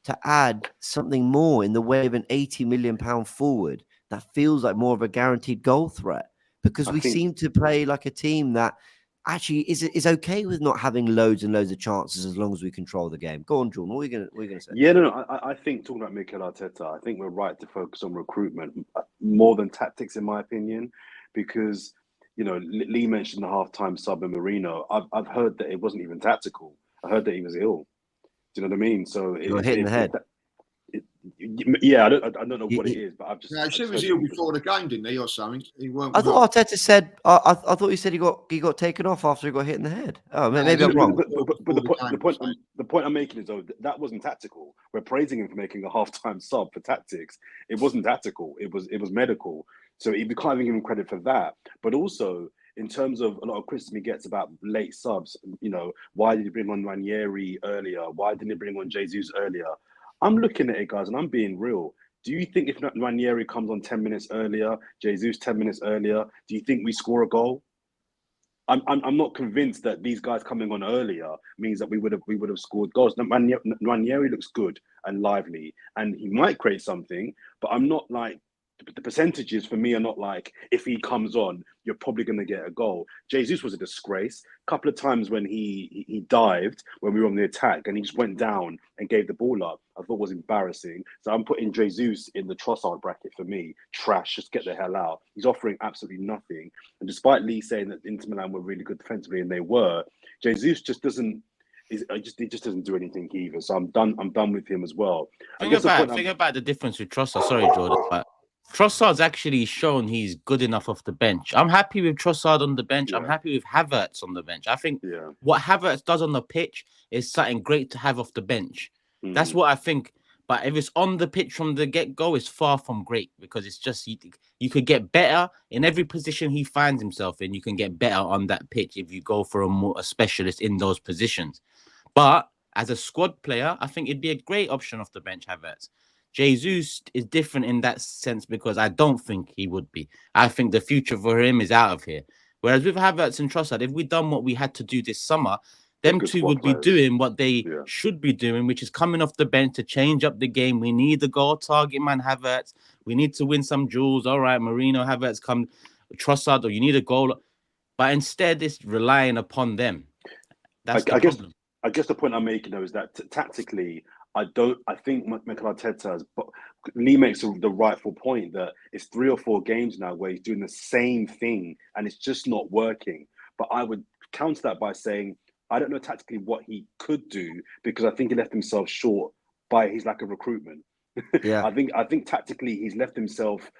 to add something more in the way of an £80 million forward that feels like more of a guaranteed goal threat, because we seem to play like a team that actually is okay with not having loads and loads of chances as long as we control the game. Go on, Jordan. What are you going to say? Yeah, no, I think talking about Mikel Arteta, I think we're right to focus on recruitment more than tactics, in my opinion, because, you know, Lee mentioned the halftime sub in Marino. I've heard that it wasn't even tactical. I heard that he was ill. Do you know what I mean? So he got hit in the head. Yeah, I don't know what it is, but I've just. No, he was ill before the game, didn't he, or something? He weren't. I thought Arteta said. I thought he said he got taken off after he got hit in the head. Oh, maybe I'm wrong. But the point I'm making is, though, that wasn't tactical. We're praising him for making a halftime sub for tactics. It wasn't tactical. It was medical. So we can't even give him credit for that. But also, in terms of a lot of criticism he gets about late subs, you know, why did he bring on Ranieri earlier? Why didn't he bring on Jesus earlier? I'm looking at it, guys, and I'm being real. Do you think if Ranieri comes on 10 minutes earlier, Jesus 10 minutes earlier, do you think we score a goal? I'm not convinced that these guys coming on earlier means that we would have scored goals. Ranieri looks good and lively, and he might create something, but I'm not like the percentages for me are not like, if he comes on, you're probably going to get a goal. Jesus was a disgrace. A couple of times when he dived when we were on the attack and he just went down and gave the ball up, I thought was embarrassing. So I'm putting Jesus in the Trossard bracket for me. Trash, just get the hell out. He's offering absolutely nothing. And despite Lee saying that Inter Milan were really good defensively, and they were, Jesus just doesn't. He just doesn't do anything either. So I'm done with him as well. Think about the difference with Trossard. Sorry, Jordan, but Trossard's actually shown he's good enough off the bench. I'm happy with Trossard on the bench. Yeah. I'm happy with Havertz on the bench. I think Yeah. what Havertz does on the pitch is something great to have off the bench. That's what I think. But if it's on the pitch from the get-go, it's far from great, because it's just you could get better in every position he finds himself in. You can get better on that pitch if you go for a specialist in those positions. But as a squad player, I think it'd be a great option off the bench, Havertz. Jesus is different in that sense because I don't think he would be. I think the future for him is out of here. Whereas with Havertz and Trossard, if we'd done what we had to do this summer, them two would be doing what they should be doing, which is coming off the bench to change up the game. We need the goal target man, Havertz. We need to win some duels. All right, Marino, Havertz, come, Trossard, or you need a goal. But instead, it's relying upon them. That's the problem. I guess the point I'm making, though, is that tactically, I think Mikel Arteta Lee makes the rightful point that it's 3 or 4 games now where he's doing the same thing and it's just not working. But I would counter that by saying, I don't know tactically what he could do, because I think he left himself short by his lack of recruitment. Yeah. I think tactically he's left himself,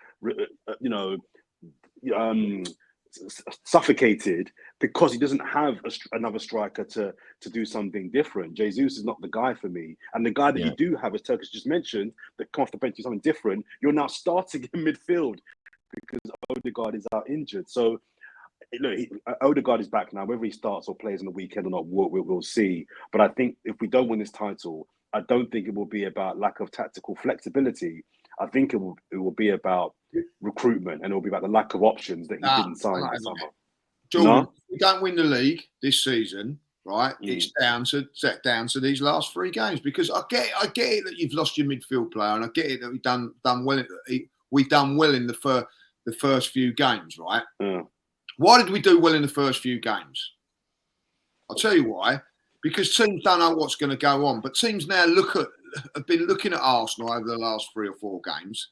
suffocated because he doesn't have another striker to do something different. Jesus is not the guy for me. And the guy that you do have, as Turkish just mentioned, that come off the bench do something different, you're now starting in midfield because Odegaard is out injured. So, look, Odegaard is back now. Whether he starts or plays on the weekend or not, we'll see. But I think if we don't win this title, I don't think it will be about lack of tactical flexibility. I think it will be about recruitment, and it will be about the lack of options that he didn't sign this summer. Jordan, if we don't win the league this season, right? It's down to these last 3 games, because I get it that you've lost your midfield player, and I get it that we've done well. We've done well in the first few games, right? Yeah. Why did we do well in the first few games? I'll tell you why. Because teams don't know what's going to go on, but teams now have been looking at Arsenal over the last 3 or 4 games.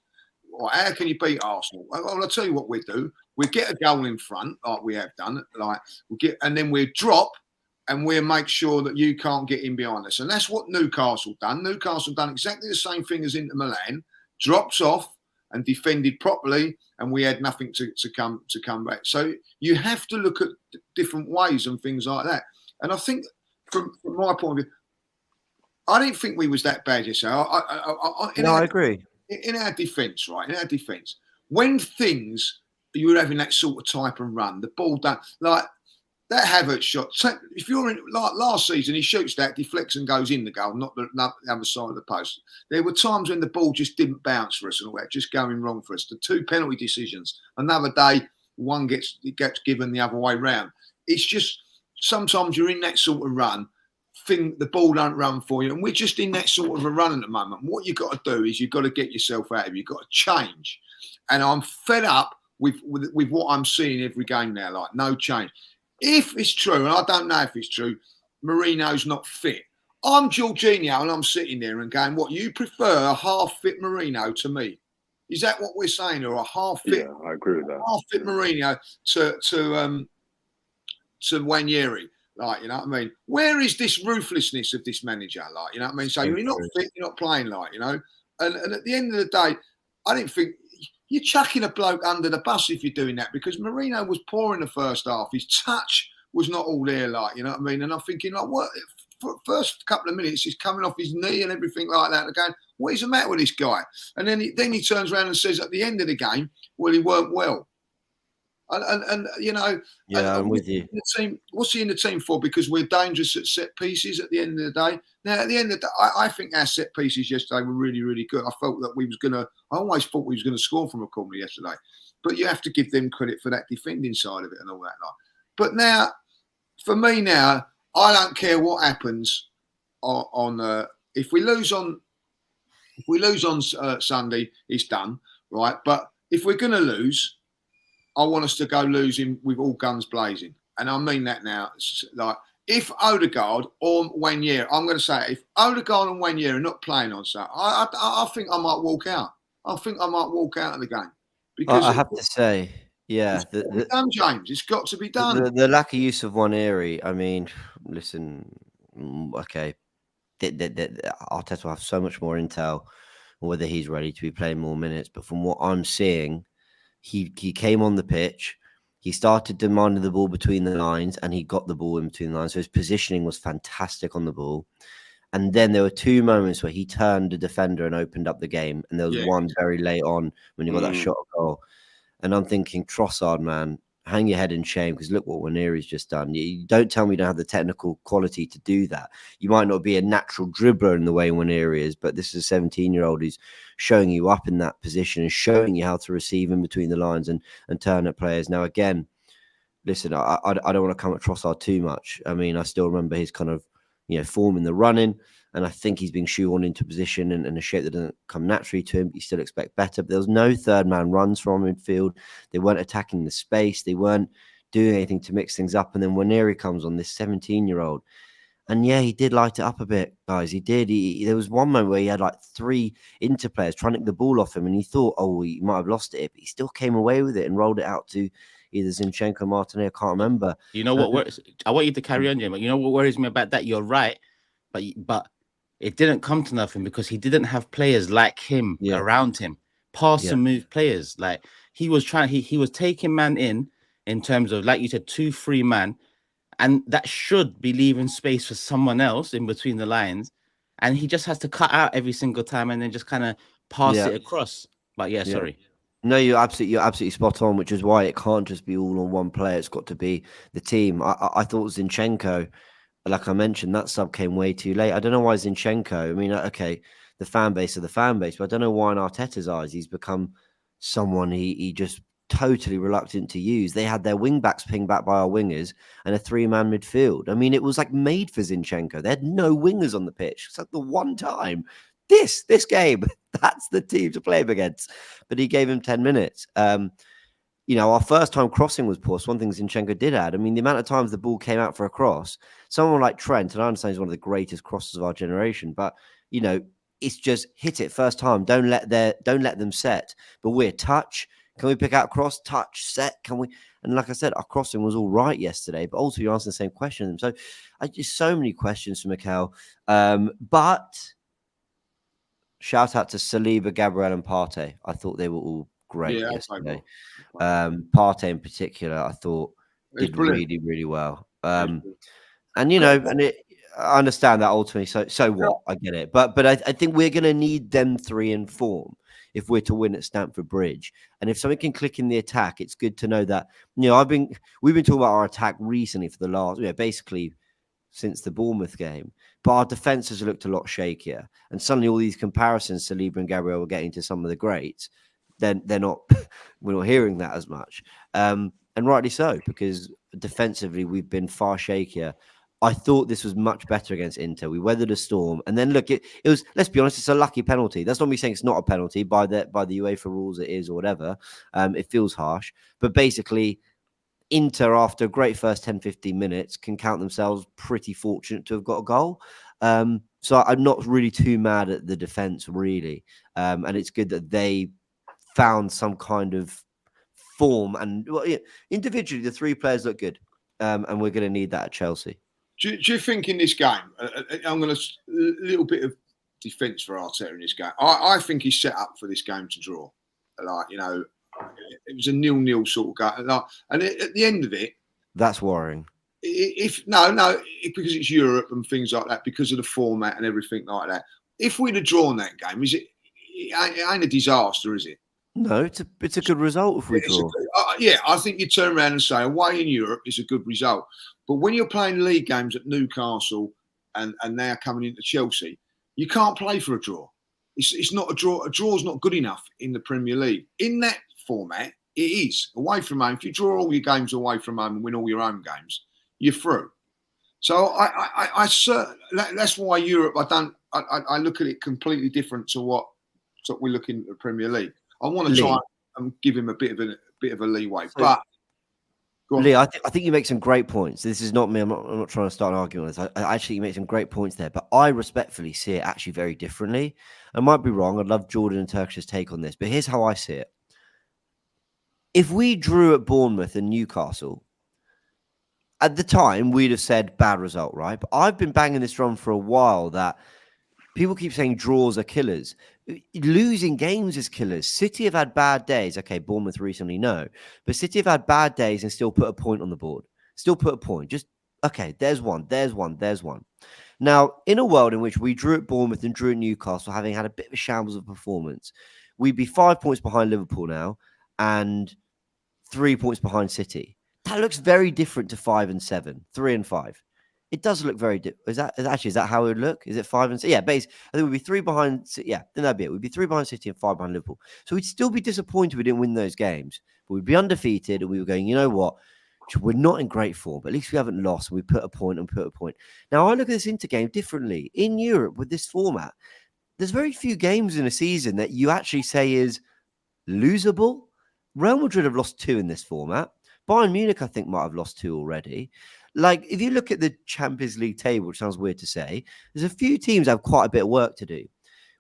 Well, how can you beat Arsenal? Well, I'll tell you what we do. We get a goal in front, like we have done, and then we drop, and we'll make sure that you can't get in behind us. And that's what Newcastle done. Newcastle done exactly the same thing as Inter Milan, dropped off and defended properly, and we had nothing to come back. So you have to look at different ways and things like that. And I think, from my point of view, I didn't think we was that bad yesterday. I agree. In our defence, right? In our defence, when you were having that sort of type and run, the ball down, like that Havertz shot. If you're in, like last season, he shoots that, deflects and goes in the goal, not the other side of the post. There were times when the ball just didn't bounce for us and all that, just going wrong for us. The 2 penalty decisions. Another day, one gets given the other way round. It's just sometimes you're in that sort of run. The ball don't run for you, and we're just in that sort of a run at the moment. What you've got to do is you've got to get yourself out of it. You've got to change, and I'm fed up with what I'm seeing every game now. Like, no change. If it's true, and I don't know if it's true, Marino's not fit. I'm Jorginho, and I'm sitting there and going, "What, you prefer a half-fit Marino to me? Is that what we're saying, or a half-fit?" Yeah, I agree with that. Half-fit Marino to Wanyeri. Like, you know what I mean? Where is this ruthlessness of this manager? Like, you know what I mean? So you're not fit, you're not playing, like, you know. And at the end of the day, I didn't think you're chucking a bloke under the bus if you're doing that, because Marino was poor in the first half. His touch was not all there, like, you know what I mean? And I'm thinking, like, what? For the first couple of minutes, he's coming off his knee and everything like that. And going, what is the matter with this guy? And then he turns around and says at the end of the game, well, he weren't well. And you know, I'm with you. The team, what's he in the team for? Because we're dangerous at set pieces at the end of the day. Now, at the end of the day, I think our set pieces yesterday were really, really good. I felt that I always thought we was going to score from a corner yesterday. But you have to give them credit for that defending side of it and all that. Like. But now, for me now, I don't care what happens on if we lose on Sunday, it's done, right? But if we're going to lose, I want us to go losing with all guns blazing. And I mean that now. It's like, if Odegaard or Wenger, I'm going to say, if Odegaard and Wenger are not playing on Saturday, I think I might walk out. I think I might walk out of the game. Because I have to say, yeah, it's got to be done, James. It's got to be done. the lack of use of Waneri, I mean, listen, okay, Arteta will have so much more intel on whether he's ready to be playing more minutes. But from what I'm seeing, he came on the pitch, he started demanding the ball between the lines, and he got the ball in between the lines. So his positioning was fantastic on the ball. And then there were two moments where he turned the defender and opened up the game. And there was one very late on when he got that shot goal. And I'm thinking, Trossard, man, hang your head in shame, because look what Waneri's just done. You don't tell me you don't have the technical quality to do that. You might not be a natural dribbler in the way Waneri is, but this is a 17-year-old who's showing you up in that position and showing you how to receive in between the lines and turn at players. Now, again, listen, I don't want to come at Trossard too much. I mean, I still remember his kind of, form in the running. And I think he's being shoehorned into a position and a shape that doesn't come naturally to him. But you still expect better. But there was no third man runs from midfield. They weren't attacking the space. They weren't doing anything to mix things up. And then Waneri comes on, this 17-year-old. And yeah, he did light it up a bit, guys. He did. There was one moment where he had like 3 Inter players trying to get the ball off him. And he thought, he might have lost it. But he still came away with it and rolled it out to either Zinchenko or Martinez. I can't remember. You know what? I want you to carry on, Jim. You know what worries me about that? You're right. But it didn't come to nothing because he didn't have players like him around him, pass and move players. Like he was trying, he was taking man in terms of, like you said, 2-3 man, and that should be leaving space for someone else in between the lines, and he just has to cut out every single time and then just kind of pass it across. But sorry. No, you're absolutely spot on, which is why it can't just be all on one player. It's got to be the team. I thought Zinchenko, like I mentioned, that sub came way too late. I don't know why Zinchenko. I mean, okay, the fan base of the fan base, but I don't know why in Arteta's eyes he's become someone he just totally reluctant to use. They had their wing backs pinged back by our wingers and a 3-man midfield. I mean, it was like made for Zinchenko. They had no wingers on the pitch. It's like the one time this game, that's the team to play him against. But he gave him 10 minutes. Our first time crossing was poor. So one thing Zinchenko did add. I mean, the amount of times the ball came out for a cross, someone like Trent, and I understand he's one of the greatest crossers of our generation, but it's just hit it first time. Don't let them set. But we're touch. Can we pick out cross, touch, set? Can we? And like I said, our crossing was all right yesterday, but also you're asking the same question. So just so many questions for Mikel. But shout out to Saliba, Gabriel, and Partey. I thought they were all great yesterday. Partey in particular, I thought did really, really well. I understand that ultimately. So what? I get it, but I think we're going to need them 3 in form if we're to win at Stamford Bridge. And if something can click in the attack, it's good to know that. We've been talking about our attack recently for the last, basically since the Bournemouth game, but our defense has looked a lot shakier. And suddenly all these comparisons, Saliba and Gabriel, were getting to some of the greats. Then they're not. We're not hearing that as much, and rightly so, because defensively we've been far shakier. I thought this was much better against Inter. We weathered a storm, and then look, it was. Let's be honest, it's a lucky penalty. That's not me saying it's not a penalty by the UEFA rules. It is, or whatever. It feels harsh, but basically, Inter, after a great first 10-15 minutes, can count themselves pretty fortunate to have got a goal. So I'm not really too mad at the defense, really, and it's good that they found some kind of form, and individually the 3 players look good, and we're going to need that at Chelsea. Do you think in this game, I'm going to a little bit of defence for Arteta in this game. I think he's set up for this game to draw. It was a 0-0 sort of game, and at the end of it, that's worrying. Because it's Europe and things like that, because of the format and everything like that. If we'd have drawn that game, it ain't a disaster, is it? No, it's a good result if we draw. I think you turn around and say away in Europe is a good result. But when you're playing league games at Newcastle and now coming into Chelsea, you can't play for a draw. It's not a draw. A draw's not good enough in the Premier League. In that format, it is. Away from home, if you draw all your games away from home and win all your home games, you're through. So that's why Europe, I look at it completely different to what we're looking at the Premier League. I want to try. give him a bit of a leeway. So, but Lee, I think you make some great points. This is not me. I'm not trying to start an argument on this. I actually make some great points there, but I respectfully see it actually very differently. I might be wrong. I'd love Jordan and Turkish's take on this, but here's how I see it. If we drew at Bournemouth and Newcastle, at the time, we'd have said bad result, right? But I've been banging this drum for a while that people keep saying draws are killers. Losing games is killers. City have had bad days. Okay, Bournemouth recently, no. But City have had bad days and still put a point on the board. Still put a point. Just, okay, there's one. Now, in a world in which we drew at Bournemouth and drew at Newcastle, having had a bit of a shambles of performance, we'd be 5 points behind Liverpool now and 3 points behind City. That looks very different to 5 and 7, 3 and 5. It does look very different. Is that how it would look? Is it 5 and 6? Yeah, basically, I think we'd be 3 behind. Yeah, then that'd be it. We'd be 3 behind City and 5 behind Liverpool. So we'd still be disappointed we didn't win those games, but we'd be undefeated and we were going, you know what? We're not in great form, but at least we haven't lost. We put a point. Now, I look at this intergame differently. In Europe, with this format, there's very few games in a season that you actually say is losable. Real Madrid have lost 2 in this format. Bayern Munich, I think, might have lost 2 already. Like, if you look at the Champions League table, which sounds weird to say, there's a few teams that have quite a bit of work to do.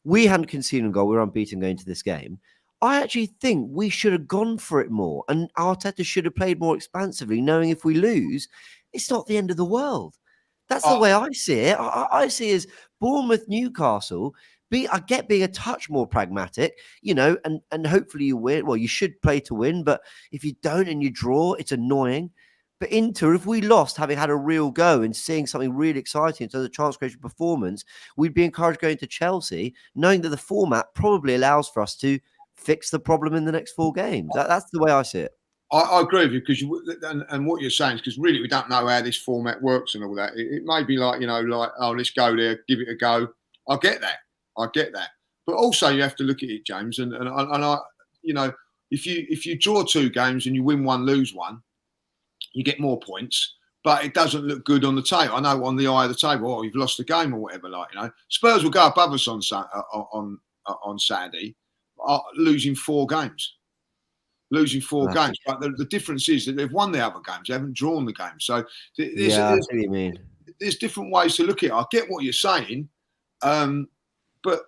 We hadn't conceded a goal. We were unbeaten going into this game. I actually think we should have gone for it more, and Arteta should have played more expansively, knowing if we lose, it's not the end of the world. That's the way I see it. I see it as Bournemouth, Newcastle. I get being a touch more pragmatic, and hopefully you win. Well, you should play to win, but if you don't and you draw, it's annoying. But Inter, if we lost, having had a real go and seeing something really exciting in terms of chance creation performance, we'd be encouraged going to Chelsea, knowing that the format probably allows for us to fix the problem in the next 4 games. That's the way I see it. I agree with you because and what you're saying is because really we don't know how this format works and all that. It may be like let's go there, give it a go. I get that, but also you have to look at it, James, and I if you draw 2 games and you win 1, lose 1, you get more points, but it doesn't look good on the table. I know on the eye of the table, you've lost the game or whatever. Spurs will go above us on Saturday, losing 4 games. But the difference is that they've won the other games. They haven't drawn the game. So I see what you mean. There's different ways to look at it. I get what you're saying, but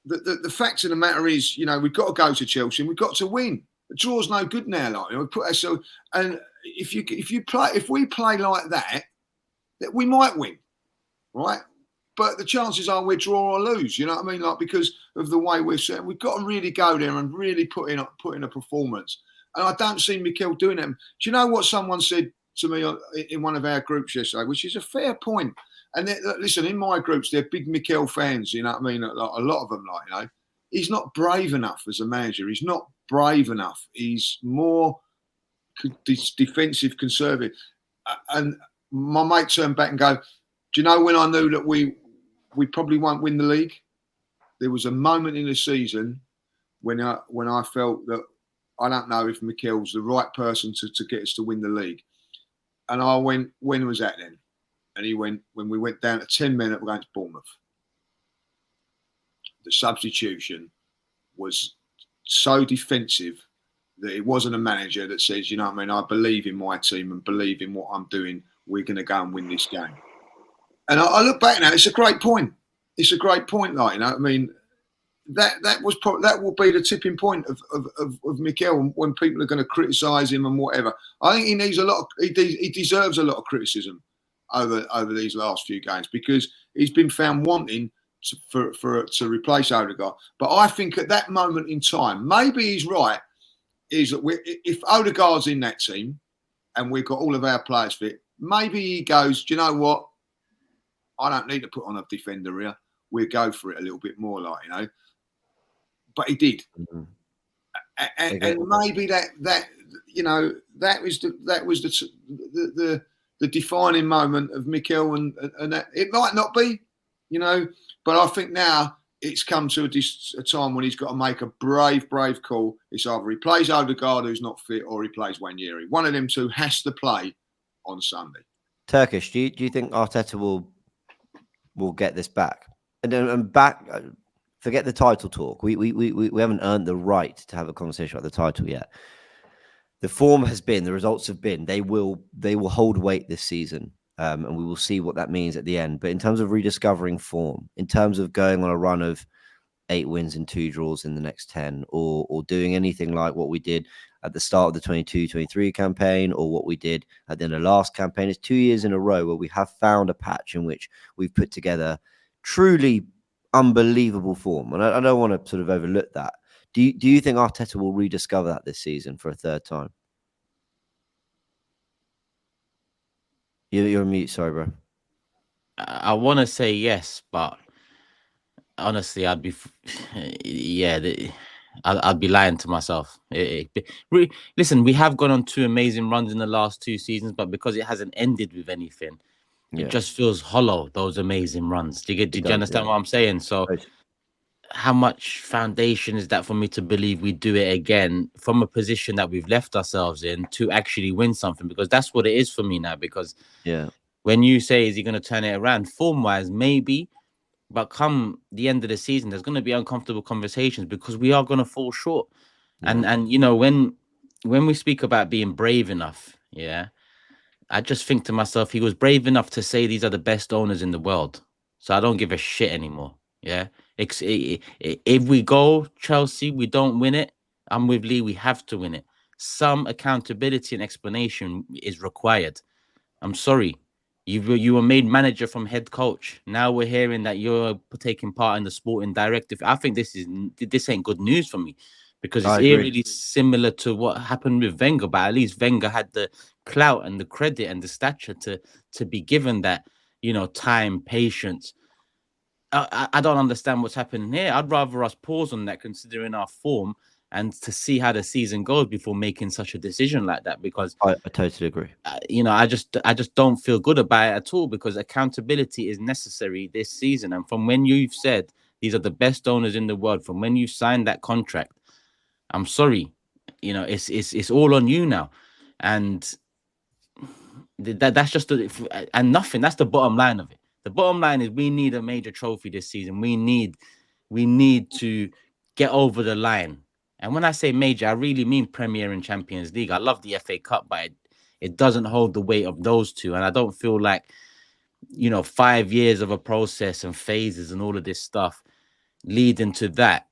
the fact of the matter is, we've got to go to Chelsea and we've got to win. The draw's no good now. We put ourselves, and if we play like that we might win, right? But the chances are we draw or lose. You know what I mean? Because of the way we're set, we've got to really go there and really put in a performance. And I don't see Mikel doing that. Do you know what someone said to me in one of our groups yesterday, which is a fair point? And listen, in my groups, they're big Mikel fans. You know what I mean? A lot of them, he's not brave enough as a manager. He's not brave enough. He's more defensive, conservative. And my mate turned back and go, do you know when I knew that we probably won't win the league? There was a moment in the season when I felt that I don't know if Mikel's the right person to get us to win the league. And I went, when was that then? And he went, when we went down to 10 men against Bournemouth. The substitution was so defensive that it wasn't a manager that says, I believe in my team and believe in what I'm doing. We're going to go and win this game. And I look back now, it's a great point. It's a great point, that will be the tipping point of Mikel when people are going to criticise him and whatever. I think he needs he deserves a lot of criticism over these last few games because he's been found wanting to replace Odegaard. But I think at that moment in time, maybe he's right, is that if Odegaard's in that team and we've got all of our players fit, maybe he goes, do you know what? I don't need to put on a defender here. We'll go for it a little bit more, But he did, and maybe that was the defining moment of Mikel, and that, it might not be, but I think now it's come to a time when he's got to make a brave call. It's either he plays Odegaard, who's not fit, or he plays Wanyeri. One of them two has to play on Sunday. Turkish, do you think Arteta will get this back? And back, forget the title talk. We haven't earned the right to have a conversation about the title yet. The form has been, the results have been, they will hold weight this season. And we will see what that means at the end. But in terms of rediscovering form, in terms of going on a run of 8 wins and 2 draws in the next 10, or doing anything like what we did at the start of the 22-23 campaign, or what we did at the end of last campaign, it's 2 years in a row where we have found a patch in which we've put together truly unbelievable form. And I don't want to sort of overlook that. Do you think Arteta will rediscover that this season for a third time? You're on mute, sorry, bro. I want to say yes, but honestly, I'd be, I'd be lying to myself. Listen, we have gone on 2 amazing runs in the last 2 seasons, but because it hasn't ended with anything, it just feels hollow. Those amazing runs. Do you understand what I'm saying? So, how much foundation is that for me to believe we do it again from a position that we've left ourselves in to actually win something? Because that's what it is for me now. Because when you say, is he going to turn it around form-wise, maybe, but come the end of the season, there's going to be uncomfortable conversations because we are going to fall short. And you know, when we speak about being brave enough, I just think to myself, he was brave enough to say these are the best owners in the world. So I don't give a shit anymore. If we go Chelsea, we don't win it, I'm with Lee, we have to win it. Some accountability and explanation is required. I'm sorry. You were made manager from head coach. Now we're hearing that you're taking part in the sporting directive. I think this ain't good news for me, because it's really similar to what happened with Wenger. But at least Wenger had the clout and the credit and the stature to be given that, you know, time, patience. I don't understand what's happening here. I'd rather us pause on that, considering our form, and to see how the season goes before making such a decision like that. Because I totally agree. You know, I just don't feel good about it at all, because accountability is necessary this season. And from when you've said these are the best owners in the world, from when you signed that contract, I'm sorry, you know, it's all on you now. And that's just and nothing. That's the bottom line of it. The bottom line is we need a major trophy this season. We need to get over the line. And when I say major, I really mean Premier and Champions League. I love the FA Cup, but it doesn't hold the weight of those two. And I don't feel like, you know, 5 years of a process and phases and all of this stuff leading to that,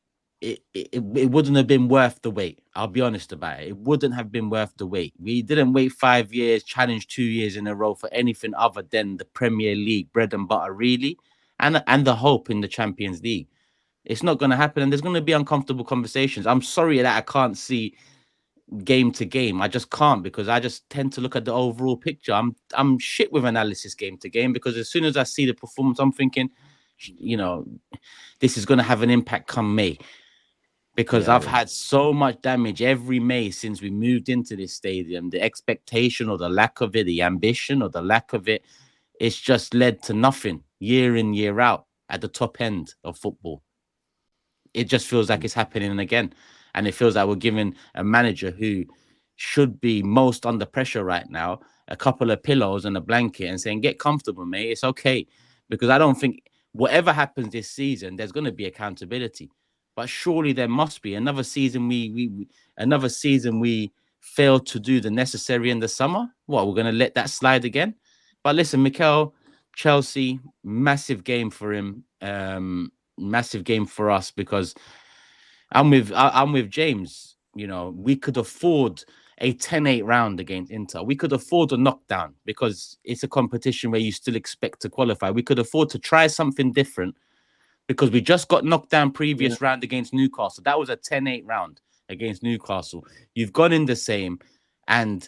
it wouldn't have been worth the wait. I'll be honest about it. It wouldn't have been worth the wait. We didn't wait 5 years, challenge 2 years in a row for anything other than the Premier League, bread and butter, really, and the hope in the Champions League. It's not going to happen, and there's going to be uncomfortable conversations. I'm sorry that I can't see game to game. I just can't, because I just tend to look at the overall picture. I'm shit with analysis game to game, because as soon as I see the performance, I'm thinking, you know, this is going to have an impact come May. Because I've had so much damage every May since we moved into this stadium. The expectation or the lack of it, the ambition or the lack of it, it's just led to nothing year in, year out at the top end of football. It just feels like it's happening again. And it feels like we're giving a manager who should be most under pressure right now a couple of pillows and a blanket and saying, get comfortable, mate. It's okay. Because I don't think whatever happens this season, there's going to be accountability. But surely there must be another season. We failed to do the necessary in the summer. What, we're going to let that slide again? But listen, Mikel, Chelsea, massive game for him. Massive game for us, because I'm with James. You know, we could afford a 10-8 round against Inter. We could afford a knockdown, because it's a competition where you still expect to qualify. We could afford to try something different, because we just got knocked down previous round against Newcastle. That was a 10-8 round against Newcastle. You've gone in the same, and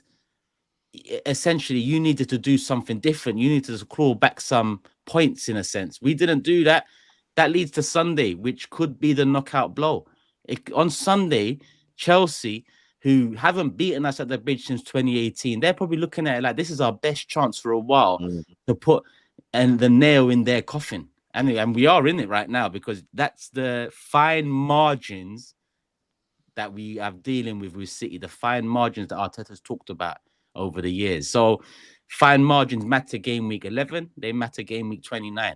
essentially you needed to do something different. You needed to claw back some points in a sense. We didn't do that. That leads to Sunday, which could be the knockout blow. On Sunday, Chelsea, who haven't beaten us at the bridge since 2018, they're probably looking at it like this is our best chance for a while to put the nail in their coffin. And we are in it right now, because that's the fine margins that we are dealing with City, the fine margins that Arteta's talked about over the years. So fine margins matter game week 11, they matter game week 29.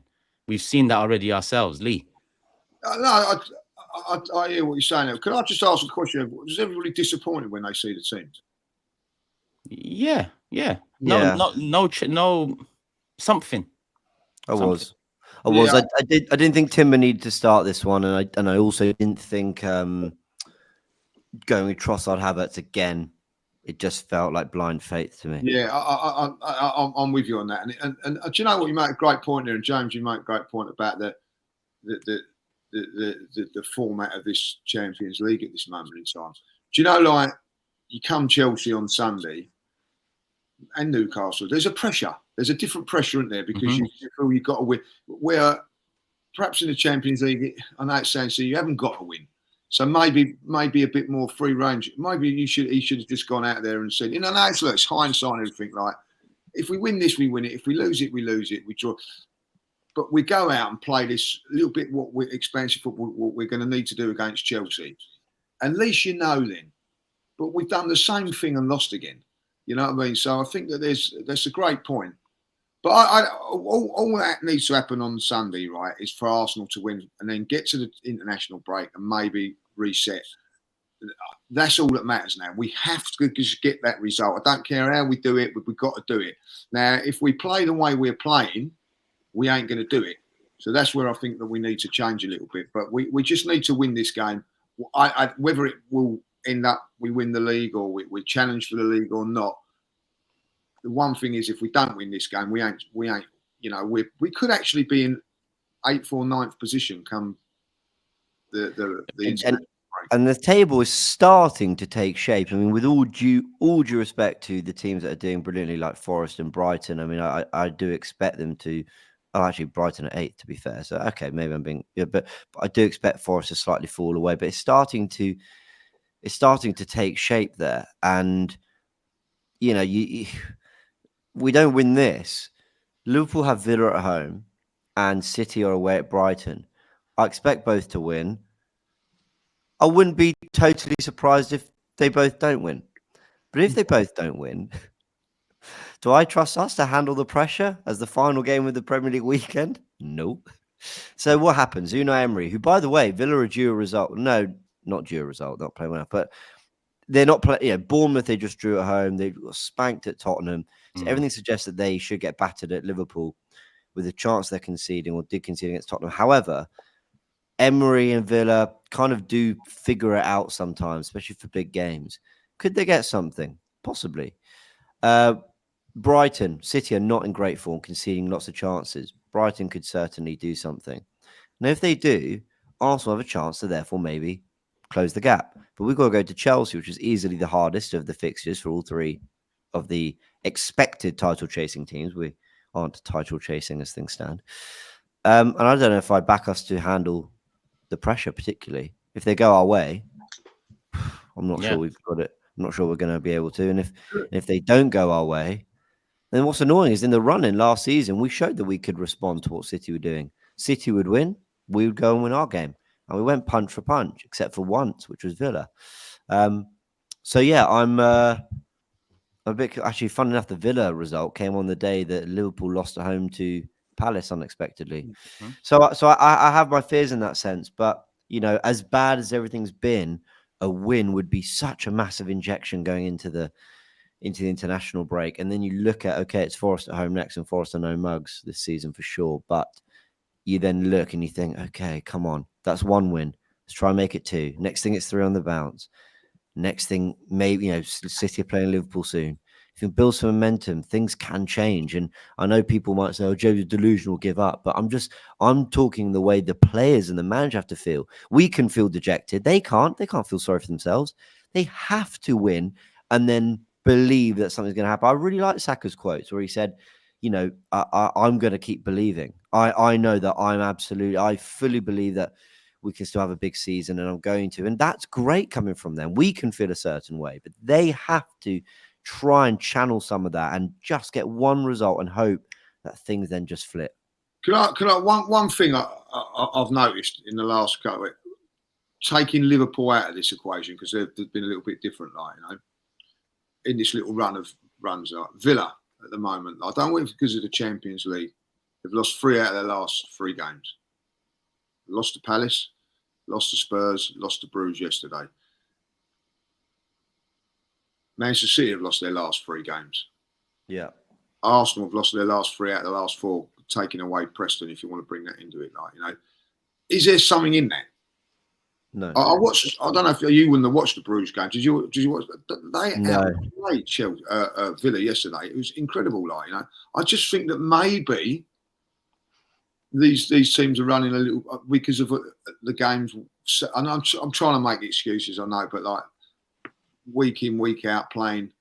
We've seen that already ourselves, Lee. No, I hear what you're saying. Can I just ask a question? Was everybody disappointed when they see the teams? Yeah. Yeah. No, something. I Something. was. I didn't think Timber needed to start this one, and I also didn't think going with Trossard Havertz again. It just felt like blind faith to me. Yeah, I'm with you on that. And do you know what? You make a great point there, and James, you make a great point about the format of this Champions League at this moment in time. Do you know, like, you come Chelsea on Sunday and Newcastle, there's a pressure. There's a different pressure in there because you feel you've got to win. Where perhaps in the Champions League, I know it sounds so you haven't got to win. So maybe a bit more free range. Maybe he should have just gone out there and said, no, it's hindsight and everything. Like, if we win this, we win it. If we lose it, we lose it. We draw. But we go out and play this little bit expansive football, what we're going to need to do against Chelsea. At least you know then. But we've done the same thing and lost again. You know what I mean? So I think that that's a great point. But all that needs to happen on Sunday, right, is for Arsenal to win and then get to the international break and maybe reset. That's all that matters now. We have to just get that result. I don't care how we do it, but we've got to do it. Now, if we play the way we're playing, we ain't going to do it. So that's where I think that we need to change a little bit. But we just need to win this game. Whether it will end up we win the league or we challenge for the league or not, the one thing is, if we don't win this game, we ain't. We could actually be in 8th or 9th position come the and the table is starting to take shape. I mean, with all due respect to the teams that are doing brilliantly, like Forest and Brighton. I mean, I do expect them to. Oh, actually, Brighton at 8th, to be fair. So okay, maybe I'm being, but I do expect Forest to slightly fall away. But it's starting to take shape there, and we don't win this. Liverpool have Villa at home and City are away at Brighton. I expect both to win. I wouldn't be totally surprised if they both don't win. But if they both don't win, do I trust us to handle the pressure as the final game of the Premier League weekend? Nope. So what happens? Unai Emery, who, by the way, Villa are due a result. No, not due a result. Not playing well, but they're not playing. Bournemouth, they just drew at home. They got spanked at Tottenham. So everything suggests that they should get battered at Liverpool with a chance they're conceding or did concede against Tottenham. However, Emery and Villa kind of do figure it out sometimes, especially for big games. Could they get something? Possibly. Brighton, City are not in great form, conceding lots of chances. Brighton could certainly do something. And if they do, Arsenal have a chance to therefore maybe close the gap. But we've got to go to Chelsea, which is easily the hardest of the fixtures for all three of the expected title chasing teams. We aren't title chasing as things stand. And I don't know if I'd back us to handle the pressure, particularly. If they go our way, I'm not sure we've got it. I'm not sure we're going to be able to. And if they don't go our way, then what's annoying is in the run-in last season, we showed that we could respond to what City were doing. City would win, we would go and win our game. And we went punch for punch, except for once, which was Villa. So, yeah, I'm a bit... Actually, fun enough, the Villa result came on the day that Liverpool lost at home to Palace unexpectedly. Mm-hmm. So I have my fears in that sense. But, as bad as everything's been, a win would be such a massive injection going into the international break. And then you look at, okay, it's Forest at home next, and Forest are no mugs this season for sure. But you then look and you think, okay, come on, that's one win. Let's try and make it 2. Next thing, it's 3 on the bounce. Next thing, maybe, City are playing Liverpool soon. If you build some momentum, things can change. And I know people might say, oh, Joe's delusional, give up. But I'm talking the way the players and the manager have to feel. We can feel dejected. They can't feel sorry for themselves. They have to win and then believe that something's going to happen. I really like Saka's quotes where he said, I'm going to keep believing. I know that I fully believe that we can still have a big season, and I'm going to. And that's great coming from them. We can feel a certain way, but they have to try and channel some of that and just get one result and hope that things then just flip. Can I one thing I've noticed in the last couple, taking Liverpool out of this equation, because they've been a little bit different, in this little runs, Villa at the moment. I don't know if it's because of the Champions League. They've lost 3 out of their last 3 games. Lost to Palace, lost to Spurs, lost to Bruges yesterday. Manchester City have lost their last 3 games. Yeah. Arsenal have lost their last 3 out of the last 4, taking away Preston, if you want to bring that into it. Like, you know, is there something in that? No. I watched. I don't know if you wouldn't have watched the Bruges game. Did you watch? They outplayed Villa yesterday. It was incredible. Like, you know, I just think that maybe these teams are running a little because of the games. And I'm trying to make excuses. I know, but like week in, week out, playing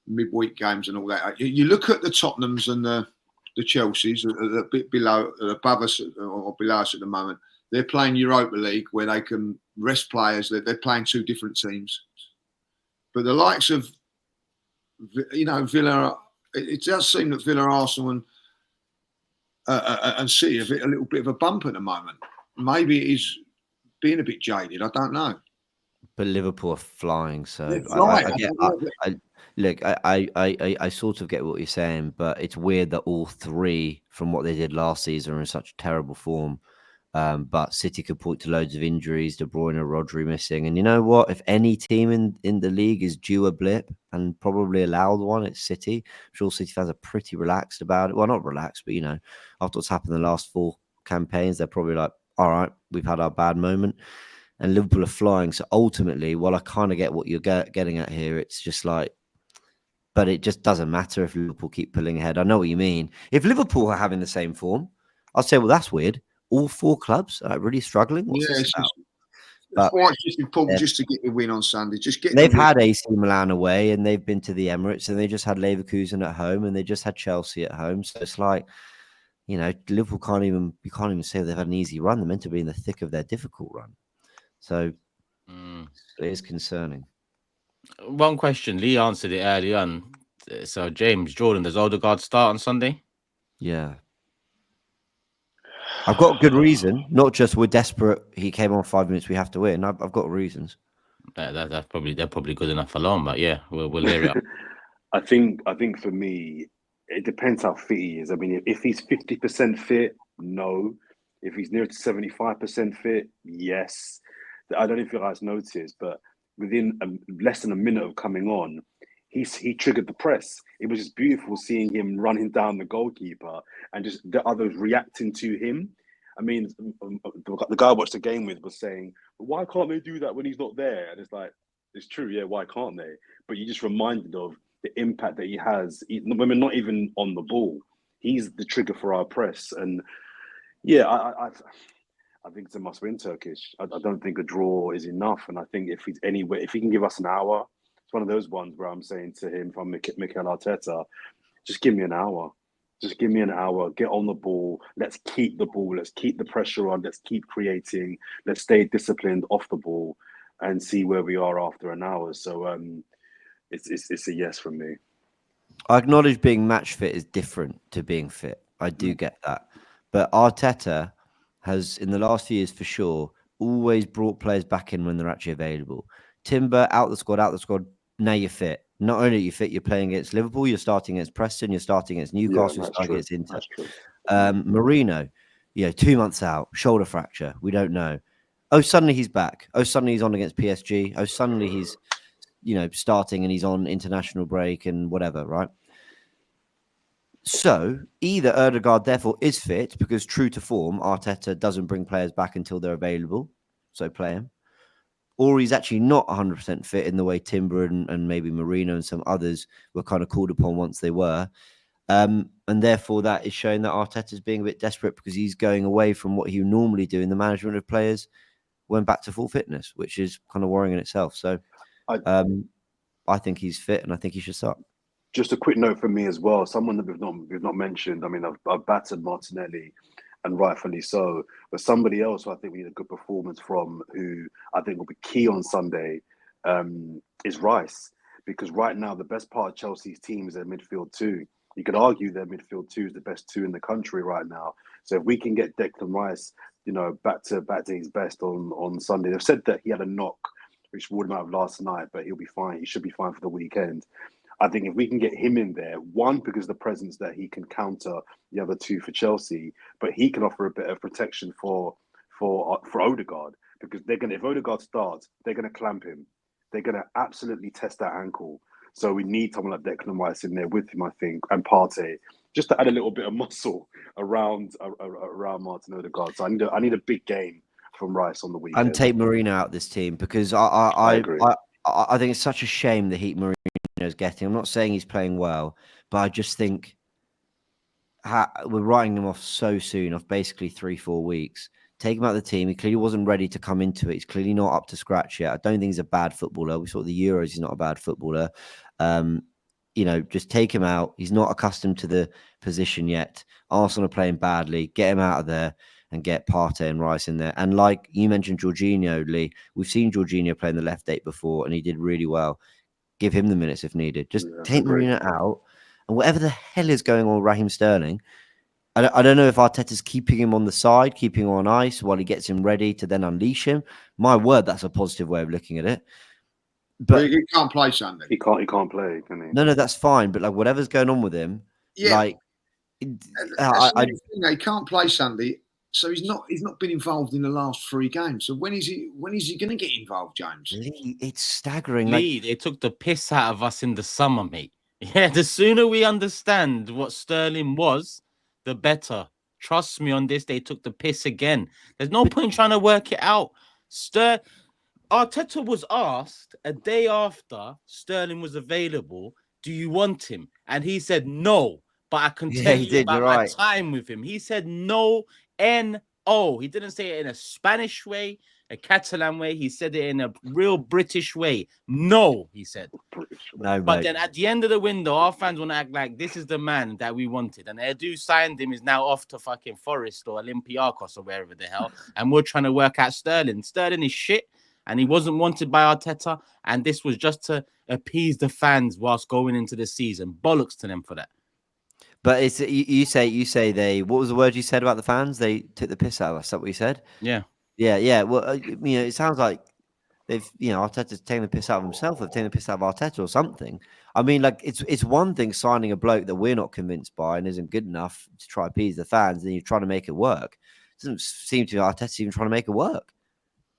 midweek games and all that. You look at the Tottenhams and the Chelseas, a bit below, above us or below us at the moment. They're playing Europa League where they can rest players. They're playing 2 different teams. But the likes of, you know, Villa, it does seem that Villa, Arsenal and City have hit a little bit of a bump at the moment. Maybe it is being a bit jaded. I don't know. But Liverpool are flying, so I sort of get what you're saying, but it's weird that all 3 from what they did last season are in such terrible form. But City could point to loads of injuries, De Bruyne, Rodri missing. And you know what? If any team in the league is due a blip and probably allowed one, it's City. I'm sure City fans are pretty relaxed about it. Well, not relaxed, but, you know, after what's happened in the last 4 campaigns, they're probably like, all right, we've had our bad moment. And Liverpool are flying. So ultimately, while I kind of get what you're getting at here, it's just like, but it just doesn't matter if Liverpool keep pulling ahead. I know what you mean. If Liverpool are having the same form, I'll say, well, that's weird. All 4 clubs are really struggling. What's this about? That's why it's just important just to get the win on Sunday. They've had AC Milan away, and they've been to the Emirates, and they just had Leverkusen at home, and they just had Chelsea at home. So it's like, you know, Liverpool you can't even say they've had an easy run. They're meant to be in the thick of their difficult run. So it is concerning. One question, Lee answered it early on. So James, Jordan, does Odegaard start on Sunday? Yeah. I've got good reason, not just we're desperate. He came on 5 minutes. We have to win. I've got reasons. That's probably good enough alone. But yeah, we'll hear it. I think for me, it depends how fit he is. I mean, if he's 50% fit, no. If he's near to 75% fit, yes. I don't know if you guys noticed, but within less than a minute of coming on, he triggered the press. It was just beautiful seeing him running down the goalkeeper and just the others reacting to him. I mean, the guy I watched the game with was saying, why can't they do that when he's not there? And it's like, it's true, yeah, why can't they? But you're just reminded of the impact that he has when we're not even on the ball. He's the trigger for our press. And yeah, I think it's a must-win Turkish. I don't think a draw is enough. And I think if he can give us an hour, it's one of those ones where I'm saying to him, from Mikel Arteta, just give me an hour. Just give me an hour, get on the ball. Let's keep the ball. Let's keep the pressure on. Let's keep creating. Let's stay disciplined off the ball and see where we are after an hour. So it's a yes from me. I acknowledge being match fit is different to being fit. I do get that. But Arteta has, in the last few years for sure, always brought players back in when they're actually available. Timber, out the squad. Now you're fit. Not only are you fit, you're playing against Liverpool, you're starting against Preston, you're starting against Newcastle, you're starting against Inter. Marino, 2 months out, shoulder fracture. We don't know. Oh, suddenly he's back. Oh, suddenly he's on against PSG. Oh, suddenly he's, starting and he's on international break and whatever, right? So either Odegaard therefore is fit because true to form, Arteta doesn't bring players back until they're available, so play him. Or he's actually not 100% fit in the way Timber and maybe Marino and some others were kind of called upon once they were. And therefore that is showing that Arteta is being a bit desperate because he's going away from what he would normally do in the management of players when back to full fitness, which is kind of worrying in itself. So I think he's fit and I think he should start. Just a quick note from me as well. Someone that we've not mentioned. I mean, I've battered Martinelli, and rightfully so. But somebody else who I think we need a good performance from, who I think will be key on Sunday, is Rice. Because right now the best part of Chelsea's team is their midfield two. You could argue their midfield two is the best two in the country right now. So if we can get Declan Rice, back to his best on Sunday. They've said that he had a knock, which ruled him out of last night, but he'll be fine. He should be fine for the weekend. I think if we can get him in there, one, because the presence that he can counter the other two for Chelsea, but he can offer a bit of protection for for Odegaard, because if Odegaard starts, they're gonna clamp him. They're gonna absolutely test that ankle. So we need someone like Declan Rice in there with him, I think, and Partey, just to add a little bit of muscle around Martin Odegaard. So I need a big game from Rice on the weekend. And take Mourinho out this team, because I agree. I think it's such a shame the heat Mourinho is getting. I'm not saying he's playing well, but I just think we're writing him off so soon, off basically 3-4 weeks. Take him out of the team. He clearly wasn't ready to come into it. He's clearly not up to scratch yet. I don't think he's a bad footballer. We saw the Euros. He's not a bad footballer. Just take him out. He's not accustomed to the position yet. Arsenal are playing badly. Get him out of there and get Partey and Rice in there. And like you mentioned, Jorginho, Lee, we've seen Jorginho play in the left 8 before, and he did really well. Give him the minutes if needed. Just take Mourinho out. And whatever the hell is going on with Raheem Sterling, I don't know if Arteta's keeping him on the side, keeping him on ice while he gets him ready to then unleash him. My word, that's a positive way of looking at it. But he can't play Sunday. He can't play, can he? No, that's fine. But like whatever's going on with him, he can't play Sunday, so he's not been involved in the last 3 games. So when is he going to get involved, James? Lee, it's staggering. Lee, they took the piss out of us in the summer, mate. Yeah, the sooner we understand what Sterling was, the better. Trust me on this. They took the piss again. There's no point trying to work it out. Arteta was asked a day after Sterling was available, do you want him? And he said no, but I can tell you about my time with him. He said no, N-O. He didn't say it in a Spanish way, a Catalan way. He said it in a real British way. No, he said. No, but then at the end of the window, our fans want to act like this is the man that we wanted. And Edu signed him, is now off to fucking Forest or Olympiacos or wherever the hell. And we're trying to work out Sterling. Sterling is shit. And he wasn't wanted by Arteta. And this was just to appease the fans whilst going into the season. Bollocks to them for that. But it's you say they. What was the word you said about the fans? They took the piss out of us. Is that what you said? Yeah. Well, it sounds like they've, Arteta's taking the piss out of himself. They've taken the piss out of Arteta or something. I mean, like it's one thing signing a bloke that we're not convinced by and isn't good enough to try to appease the fans, and you're trying to make it work. It doesn't seem to be Arteta even trying to make it work.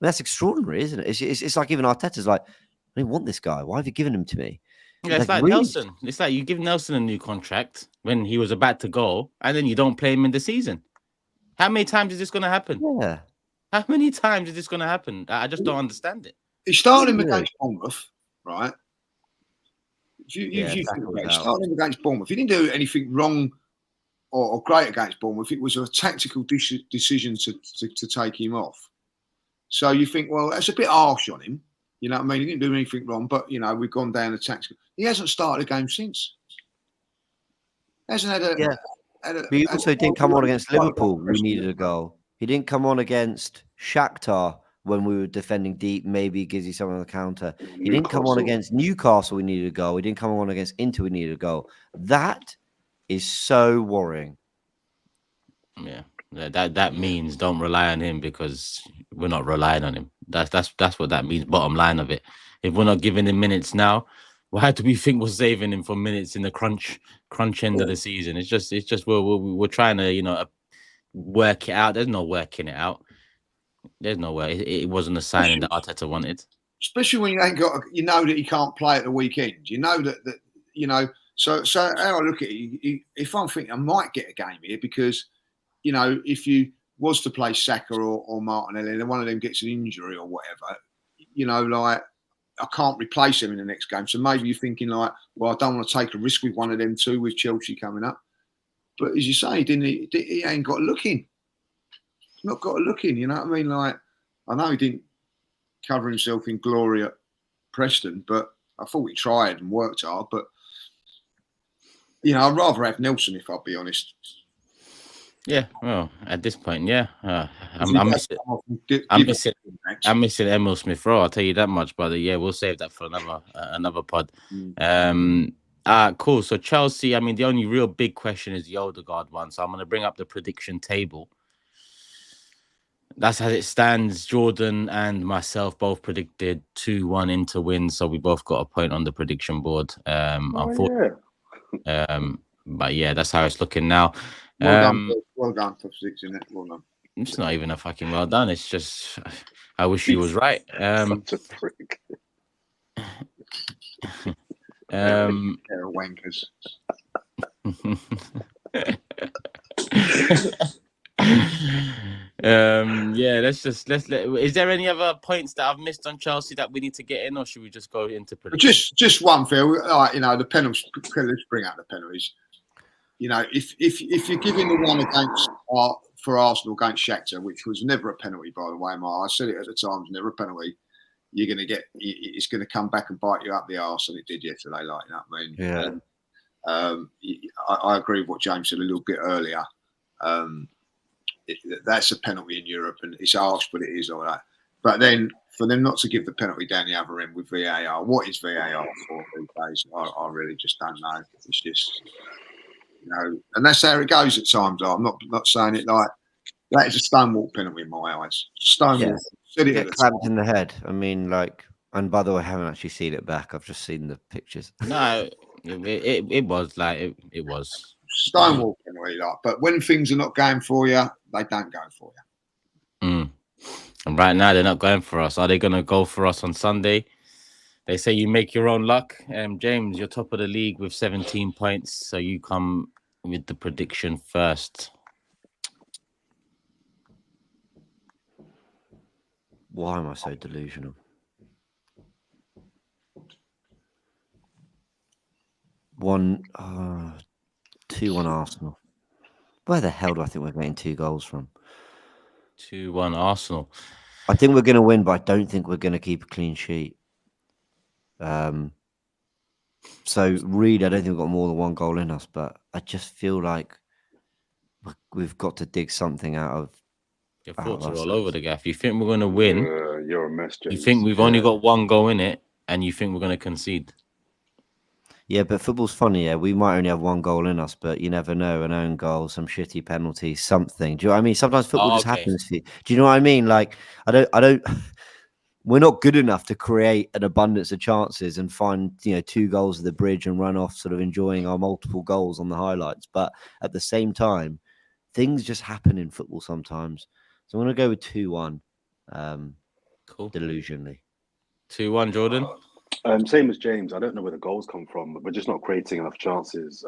That's extraordinary, isn't it? It's like even Arteta's like, I don't want this guy. Why have you given him to me? Yeah, it's like really? Nelson. It's like you give Nelson a new contract when he was about to go, and then you don't play him in the season. How many times is this going to happen? Yeah. How many times is this going to happen? I just don't understand it. He started him against Bournemouth, right? If you think about it, starting him against Bournemouth, he didn't do anything wrong or great against Bournemouth. It was a tactical decision to take him off. So you think, well, that's a bit harsh on him. You know what I mean? He didn't do anything wrong, but, we've gone down the tactical. He hasn't started a game since. Hasn't had a... Yeah. But he also didn't come on against Liverpool. We needed a goal. He didn't come on against Shakhtar when we were defending deep. Maybe he gives you something on the counter. He didn't come on against Newcastle. We needed a goal. He didn't come on against Inter. We needed a goal. That is so worrying. Yeah. That means don't rely on him because we're not relying on him. That's what that means. Bottom line of it. If we're not giving him minutes now, why do we think we're saving him for minutes in the crunch end of the season? It's just we're trying to work it out. There's no working it out. There's no way. It wasn't a signing that Arteta wanted. Especially when you ain't got, that he can't play at the weekend. So how I look at it, if I'm thinking I might get a game here because. If you was to play Saka or Martinelli and one of them gets an injury or whatever, I can't replace him in the next game. So maybe you're thinking I don't want to take a risk with one of them two with Chelsea coming up. But as you say, he ain't got a look in. Not got a look in, you know what I mean? I know he didn't cover himself in glory at Preston, but I thought he tried and worked hard. But, I'd rather have Nelson, if I'll be honest. Yeah, well, at this point, yeah, I'm missing Emil Smith Rowe. I'll tell you that much, brother. Yeah, we'll save that for another pod. Cool. So Chelsea, the only real big question is the Odegaard one. So I'm going to bring up the prediction table. That's as it stands. Jordan and myself both predicted 2-1 Inter win, so we both got a point on the prediction board. Unfortunately, but yeah, that's how it's looking now. Well done for predicting it. Well done. It's not even a fucking well done. It's just I wish he was right. Such a prick. They're wankers. Yeah, is there any other points that I've missed on Chelsea that we need to get in, or should we just go into predictions? Just one, Phil. The penalties. Let's bring out the penalties. If you're giving the one against for Arsenal against Shakhtar, which was never a penalty, by the way, Mark, I said it at the time, it was never a penalty. You're going to get, it's going to come back and bite you up the arse, and it did yesterday. Like, you know what I mean? Yeah. I agree with what James said a little bit earlier. That's a penalty in Europe, and it's harsh, but it is all right. But then for them not to give the penalty down the other end with VAR, what is VAR for these days? I really just don't know. It's just, and that's how it goes at times. I'm not saying it like that is a stonewall penalty in my eyes. Stonewall. Yeah. Get clamped in the head. I mean, and by the way, I haven't actually seen it back. I've just seen the pictures. No, it was like it was stonewall penalty. But when things are not going for you, they don't go for you. And right now they're not going for us. Are they going to go for us on Sunday? They say you make your own luck. James, you're top of the league with 17 points, so you come with the prediction first. Why am I so delusional? 2-1 Arsenal. Where the hell do I think we're getting 2 goals from? 2-1 Arsenal. I think we're going to win, but I don't think we're going to keep a clean sheet. So Reed, I don't think we've got more than 1 goal in us, but I just feel like we've got to dig something out of. Your thoughts are all over the gaff. You think we're going to win? You're a mess, James. You think we've only got 1 goal in it, and you think we're going to concede? Yeah, but football's funny. Yeah, we might only have 1 goal in us, but you never know. An own goal, some shitty penalty, something. Do you know what I mean? Sometimes football just happens for you. Do you know what I mean? Like, I don't. We're not good enough to create an abundance of chances and find 2 goals at the bridge and run off, sort of enjoying our multiple goals on the highlights. But at the same time, things just happen in football sometimes. So I'm going to go with 2-1. Cool. Delusionally. 2-1, Jordan. Same as James. I don't know where the goals come from. We're just not creating enough chances.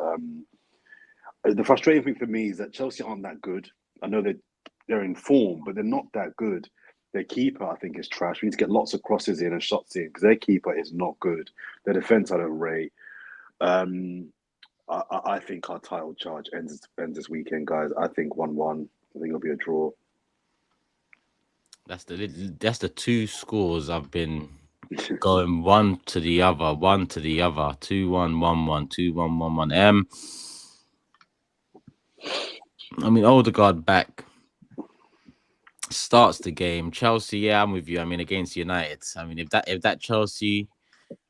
The frustrating thing for me is that Chelsea aren't that good. I know they're in form, but they're not that good. Their keeper, I think, is trash. We need to get lots of crosses in and shots in because their keeper is not good. Their defense, I don't rate. I think our title charge ends this weekend, guys. I think 1-1. I think it'll be a draw. That's the 2 scores I've been going one to the other, 2-1, 1-1, 2-1, 1-1. I mean, Odegaard back starts the game. Chelsea, yeah, I'm with you. I mean, against United. I mean, if that Chelsea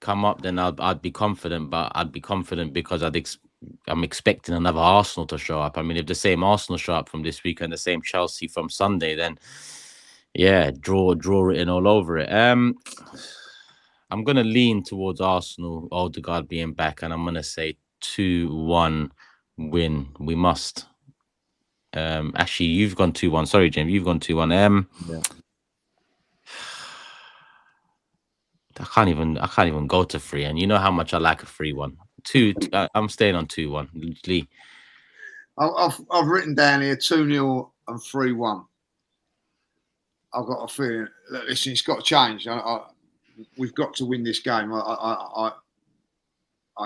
come up, then I'd be confident. But I'd be confident because I'm expecting another Arsenal to show up. I mean, if the same Arsenal show up from this week and the same Chelsea from Sunday, then yeah, draw written all over it. I'm gonna lean towards Arsenal, Odegaard being back, and I'm gonna say 2-1 win. We must. Actually, you've gone 2-1. Sorry, Jim, you've gone 2-1. Yeah. I can't even go to 3, and you know how much I like a 3-1. I'm staying on 2-1. Lee. I've written down here 2-0 and 3-1. I've got a feeling that listen, it's got to change. We've got to win this game. I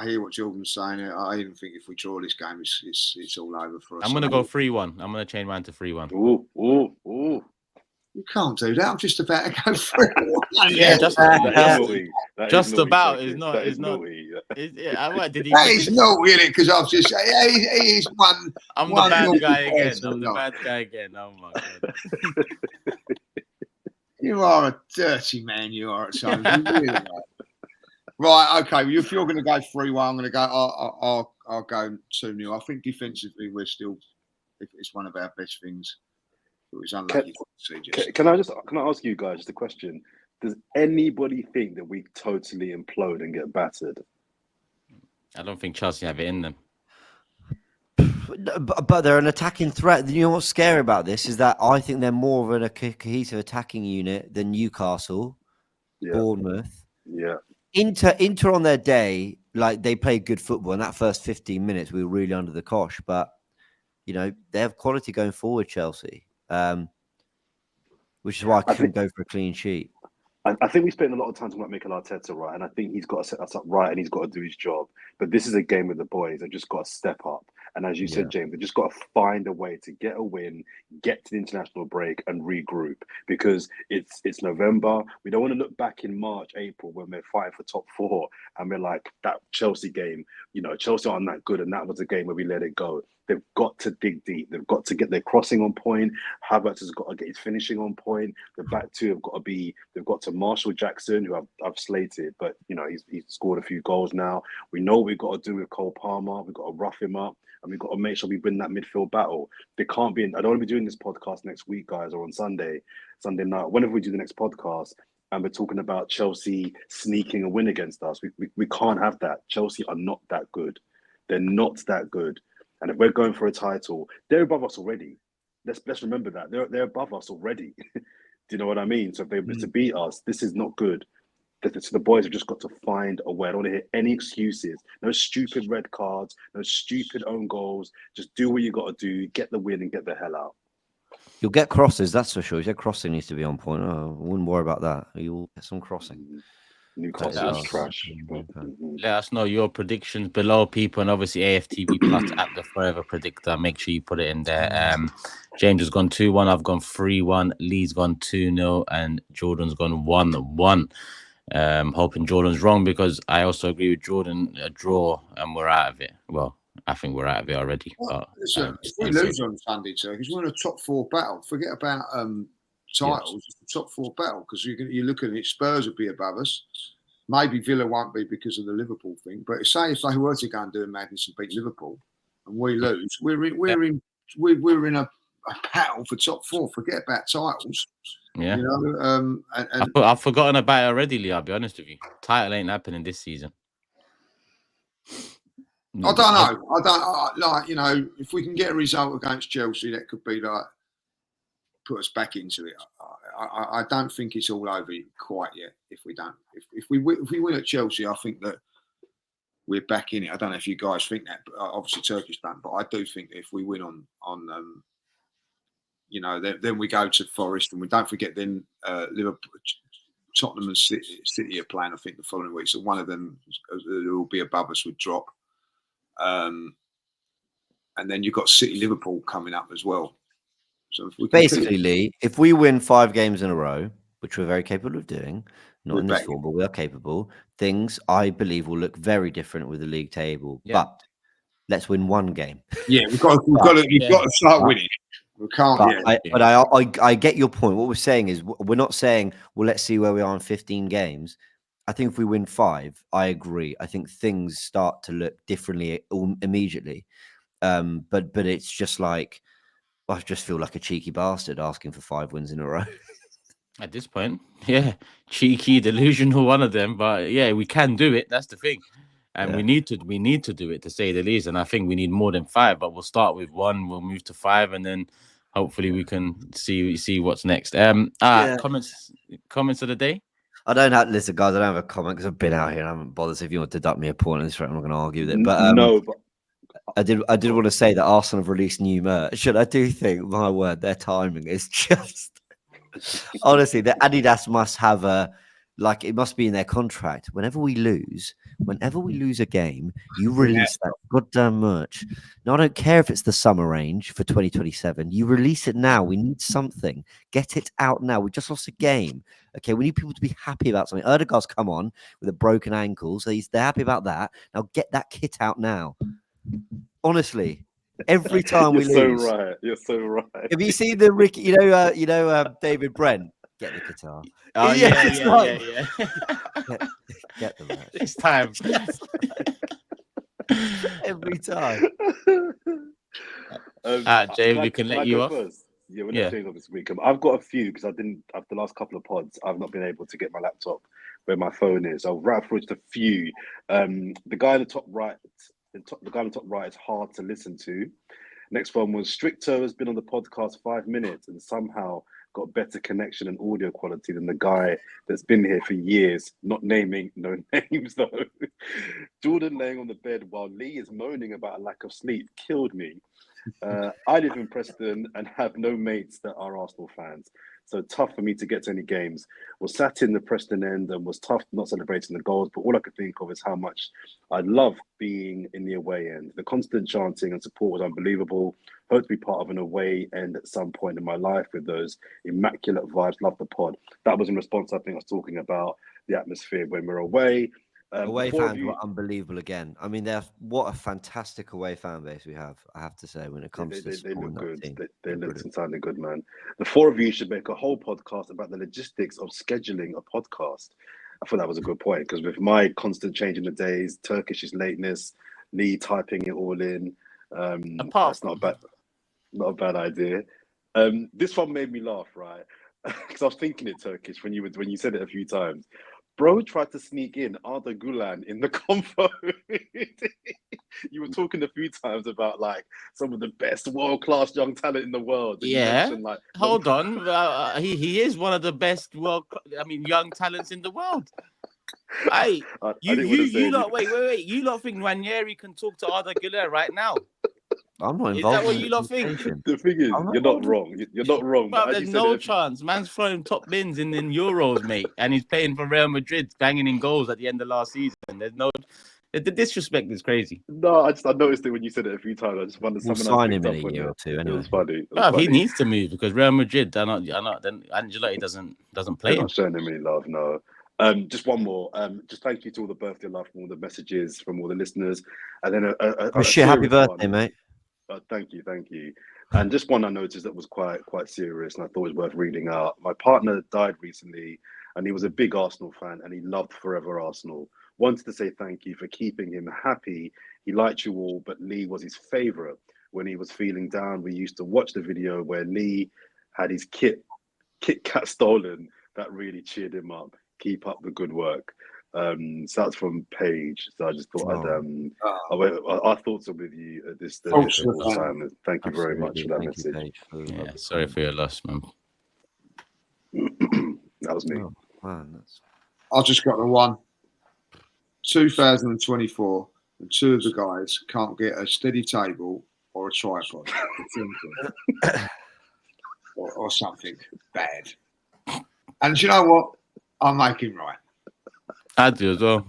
hear what Jordan's saying. I even think if we draw this game, it's all over for us. I'm gonna go 3-1. I'm gonna change mine to 3-1. Ooh. You can't do that. I'm just about to go 3-1. Yeah, just about. It's not. That It's not. naughty. Did he? That is naughty, isn't it? Because I've just he is one. I'm one the bad naughty guy again. person, I'm the not. bad guy again. Oh my god. You are a dirty man. You are at times. You really are. Right. Okay. Well, if you're going to go 3-1, I'm going to go. I'll go 2-0. I think defensively we're still. It's one of our best things. It was unlucky to see. Can I ask you guys just a question? Does anybody think that we totally implode and get battered? I don't think Chelsea have it in them. But they're an attacking threat. You know what's scary about this is that I think they're more of a cohesive attacking unit than Newcastle, Bournemouth. Yeah. Inter on their day, like they played good football. In that first 15 minutes, we were really under the cosh. But you know, they have quality going forward, Chelsea. Which is why I couldn't go for a clean sheet. I think we spent a lot of time talking about Mikel Arteta, right? And I think he's got to set us up right and he's got to do his job. But this is a game with the boys. They've just got to step up. And as you said, James, they've just got to find a way to get a win, get to the international break and regroup because it's November. We don't want to look back in March, April when we're fighting for top 4 and we're like, that Chelsea game, you know, Chelsea aren't that good and that was a game where we let it go. They've got to dig deep. They've got to get their crossing on point. Havertz has got to get his finishing on point. The back two have got to be. They've got to Marshall Jackson, who I've slated, but you know he's scored a few goals now. We know what we've got to do with Cole Palmer. We've got to rough him up, and we've got to make sure we win that midfield battle. They can't be. I don't want to be doing this podcast next week, guys, or on Sunday night. Whenever we do the next podcast, and we're talking about Chelsea sneaking a win against us, we can't have that. Chelsea are not that good. They're not that good. And if we're going for a title, they're above us already. Let's remember that. They're above us already. Do you know what I mean? So if they were to beat us, this is not good. So the boys have just got to find a way. I don't want to hear any excuses. No stupid red cards, no stupid own goals. Just do what you got to do, get the win and get the hell out. You'll get crosses, that's for sure. Your crossing needs to be on point. Oh, I wouldn't worry about that. You'll get some crossing. Newcastle is trash. Let us know your predictions below, people, and obviously AFTV Plus at the Fourever Predictor. Make sure you put it in there. James has gone 2-1. I've gone 3-1. Lee's gone 2-0, and Jordan's gone 1-1. Hoping Jordan's wrong because I also agree with Jordan. A draw, and we're out of it. Well, I think we're out of it already. Well, listen, if we lose on Sunday, too, because we're in a top 4 battle. Forget about titles, it's the top 4 battle because you look at it, Spurs would be above us. Maybe Villa won't be because of the Liverpool thing. But say if they were to go and do a madness and beat Liverpool and we lose, we're in a battle for top 4. Forget about titles. Yeah. You know, I've forgotten about it already, Lee. I'll be honest with you. Title ain't happening this season. I don't know. Like, you know, if we can get a result against Chelsea, that could be like put us back into it. I don't think it's all over quite yet. If we don't, if we win at Chelsea, I think that we're back in it. I don't know if you guys think that, but obviously Turkish don't. But I do think that if we win on you know, then we go to Forest, and we don't forget then Liverpool, Tottenham, and City are playing. I think the following week, so one of them who will be above us would drop. And then you've got City, Liverpool coming up as well. So if we basically, Lee, if we win 5 games in a row, which we're very capable of doing, not in this form, but we are capable, things I believe will look very different with the league table. Yeah. But let's win 1 game. Yeah, we've got to start winning. We can't. But I get your point. What we're saying is we're not saying, well, let's see where we are in 15 games. I think if we win 5, I agree. I think things start to look differently immediately. But it's just like, I just feel like a cheeky bastard asking for 5 wins in a row. At this point, yeah, cheeky, delusional, one of them. But yeah, we can do it. That's the thing, and we need to do it, to say the least. And I think we need more than 5. But we'll start with 1. We'll move to 5, and then hopefully we can see what's next. Comments of the day. I don't have listen, guys. I don't have a comment because I've been out here and I haven't bothered. So if you want to deduct me a point on this, I'm not going to argue with it. But no, but I did want to say that Arsenal have released new merch. And I do think, my word, their timing is just honestly, the Adidas must have it must be in their contract. Whenever we lose a game, you release that goddamn merch. Now I don't care if it's the summer range for 2027. You release it now. We need something. Get it out now. We just lost a game. Okay, we need people to be happy about something. Erdegaard's come on with a broken ankle, so they're happy about that. Now get that kit out now. Honestly, every time we lose. You're so right. Have you seen the Ricky? David Brent. Get the guitar. Oh yeah. Get the merch. It's time. Every time. James, we can let you off. First? Yeah, we're not doing it this week. I've got a few because after the last couple of pods, I've not been able to get my laptop where my phone is. I'll wrap through just a few. The guy in the top right The guy on the top right is hard to listen to. Next one was Stricto has been on the podcast 5 minutes and somehow got better connection and audio quality than the guy that's been here for years, not naming no names though. Jordan laying on the bed while Lee is moaning about a lack of sleep killed me. I live in Preston and have no mates that are Arsenal fans. So tough for me to get to any games. Was sat in the Preston end and was tough not celebrating the goals. But all I could think of is how much I love being in the away end. The constant chanting and support was unbelievable. Hope to be part of an away end at some point in my life with those immaculate vibes. Love the pod. That was in response, I think I was talking about the atmosphere when we're away. Away fans were unbelievable again. I mean, what a fantastic away fan base we have, I have to say, when it comes to they look good. Team. They look entirely good, man. The four of you should make a whole podcast about the logistics of scheduling a podcast. I thought that was a good point because with my constant change in the days, Turkish's lateness, Lee typing it all in, that's not a bad idea. This one made me laugh, right? Because I was thinking it Turkish when you said it a few times. Bro tried to sneak in Arda Gulan in the convo. You were talking a few times about like some of the best world-class young talent in the world. Yeah, hold on. He is one of the best young talents in the world. Wait. You lot think Ranieri can talk to Arda Güler right now? I'm not involved. Is that what you lot think? The thing is, you're not wrong. You're not wrong. But there's no chance. Man's throwing top bins in Euros, mate, and he's playing for Real Madrid, banging in goals at the end of last season. The disrespect is crazy. No, I noticed it when you said it a few times. I just wondered. We'll sign him in a year or two. Anyway. It was funny. He needs to move because Real Madrid, they're not. Then Ancelotti doesn't play him. Not showing him any love. No. Just one more. Just thank you to all the birthday love from all the messages from all the listeners, and then happy birthday, mate. Thank you. And just one I noticed that was quite serious, and I thought it was worth reading out. My partner died recently, and he was a big Arsenal fan, and he loved Fourever Arsenal. Wanted to say thank you for keeping him happy. He liked you all, but Lee was his favourite. When he was feeling down, we used to watch the video where Lee had his Kit Kat stolen. That really cheered him up. Keep up the good work. So that's from Paige. So I just thought our thoughts are with you at this time. Thank you very much for that message. Sorry for your loss, man. That was me. Oh, man, I just got the one. 2024, and two of the guys can't get a steady table or a tripod or something bad. And you know what? I'll make him right. I do as well.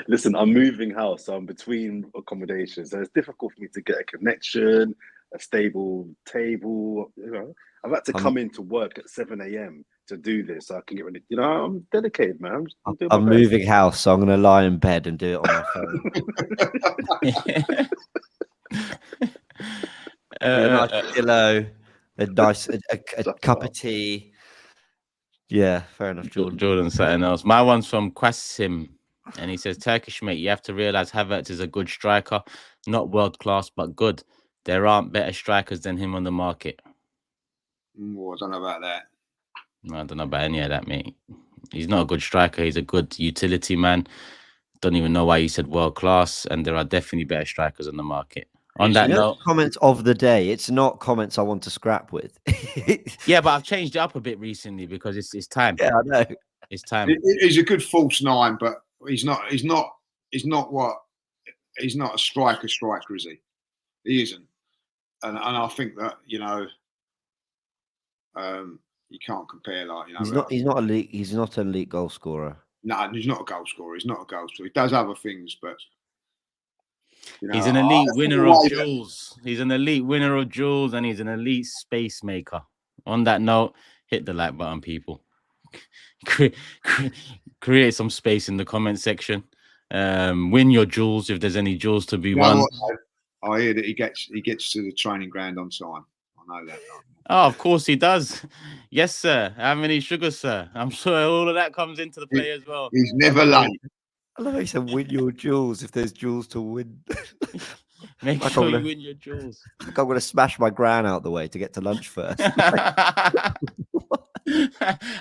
Listen, I'm moving house, so I'm between accommodations. So it's difficult for me to get a connection, a stable table. You know, I've had to come into work at 7 a.m. to do this. So I can get ready. You know, I'm dedicated, man. I'm moving house, so I'm going to lie in bed and do it on my phone. A nice pillow, a cup of tea. Yeah, fair enough, Jordan. Jordan's something else. My one's from Qasim, and he says, Turkish mate, you have to realize Havertz is a good striker, not world class, but good. There aren't better strikers than him on the market. I don't know about that. No, I don't know about any of that, mate. He's not a good striker. He's a good utility man. Don't even know why you said world class, and there are definitely better strikers on the market. On that note, comments of the day. It's not comments I want to scrap with. Yeah, but I've changed it up a bit recently because it's time. Yeah, I know. It's time. He's a good false nine, but he's not a striker, is he? He isn't. And I think that, you can't compare he's not elite. He's not an elite goal scorer. No, he's not a goal scorer. He's not a goal scorer. He does other things, but he's an elite winner of duels. He's an elite winner of duels, and he's an elite space maker. On that note, hit the like button, people. Create some space in the comment section. Win your duels if there's any duels to be won. I hear that he gets to the training ground on time. I know that. Oh, of course he does. Yes, sir. How many sugars, sir? I'm sure all of that comes into the play as well. He's never late. I love how he said, win your jewels if there's jewels to win. Make sure you win your jewels. I'm going to smash my gran out the way to get to lunch first.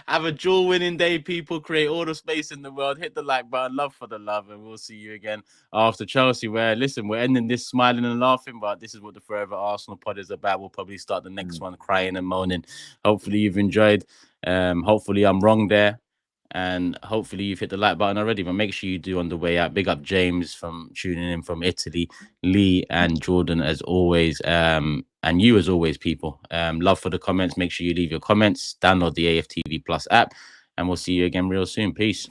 Have a dual winning day, people. Create all the space in the world. Hit the like button. Love for the love. And we'll see you again after Chelsea, where, listen, we're ending this smiling and laughing, but this is what the Forever Arsenal pod is about. We'll probably start the next one crying and moaning. Hopefully you've enjoyed. Hopefully I'm wrong there. And hopefully you've hit the like button already, but make sure you do on the way out. Big up James from tuning in from Italy, Lee and Jordan as always, and you as always, people. Love for the comments. Make sure you leave your comments. Download the AFTV Plus app, and we'll see you again real soon. Peace.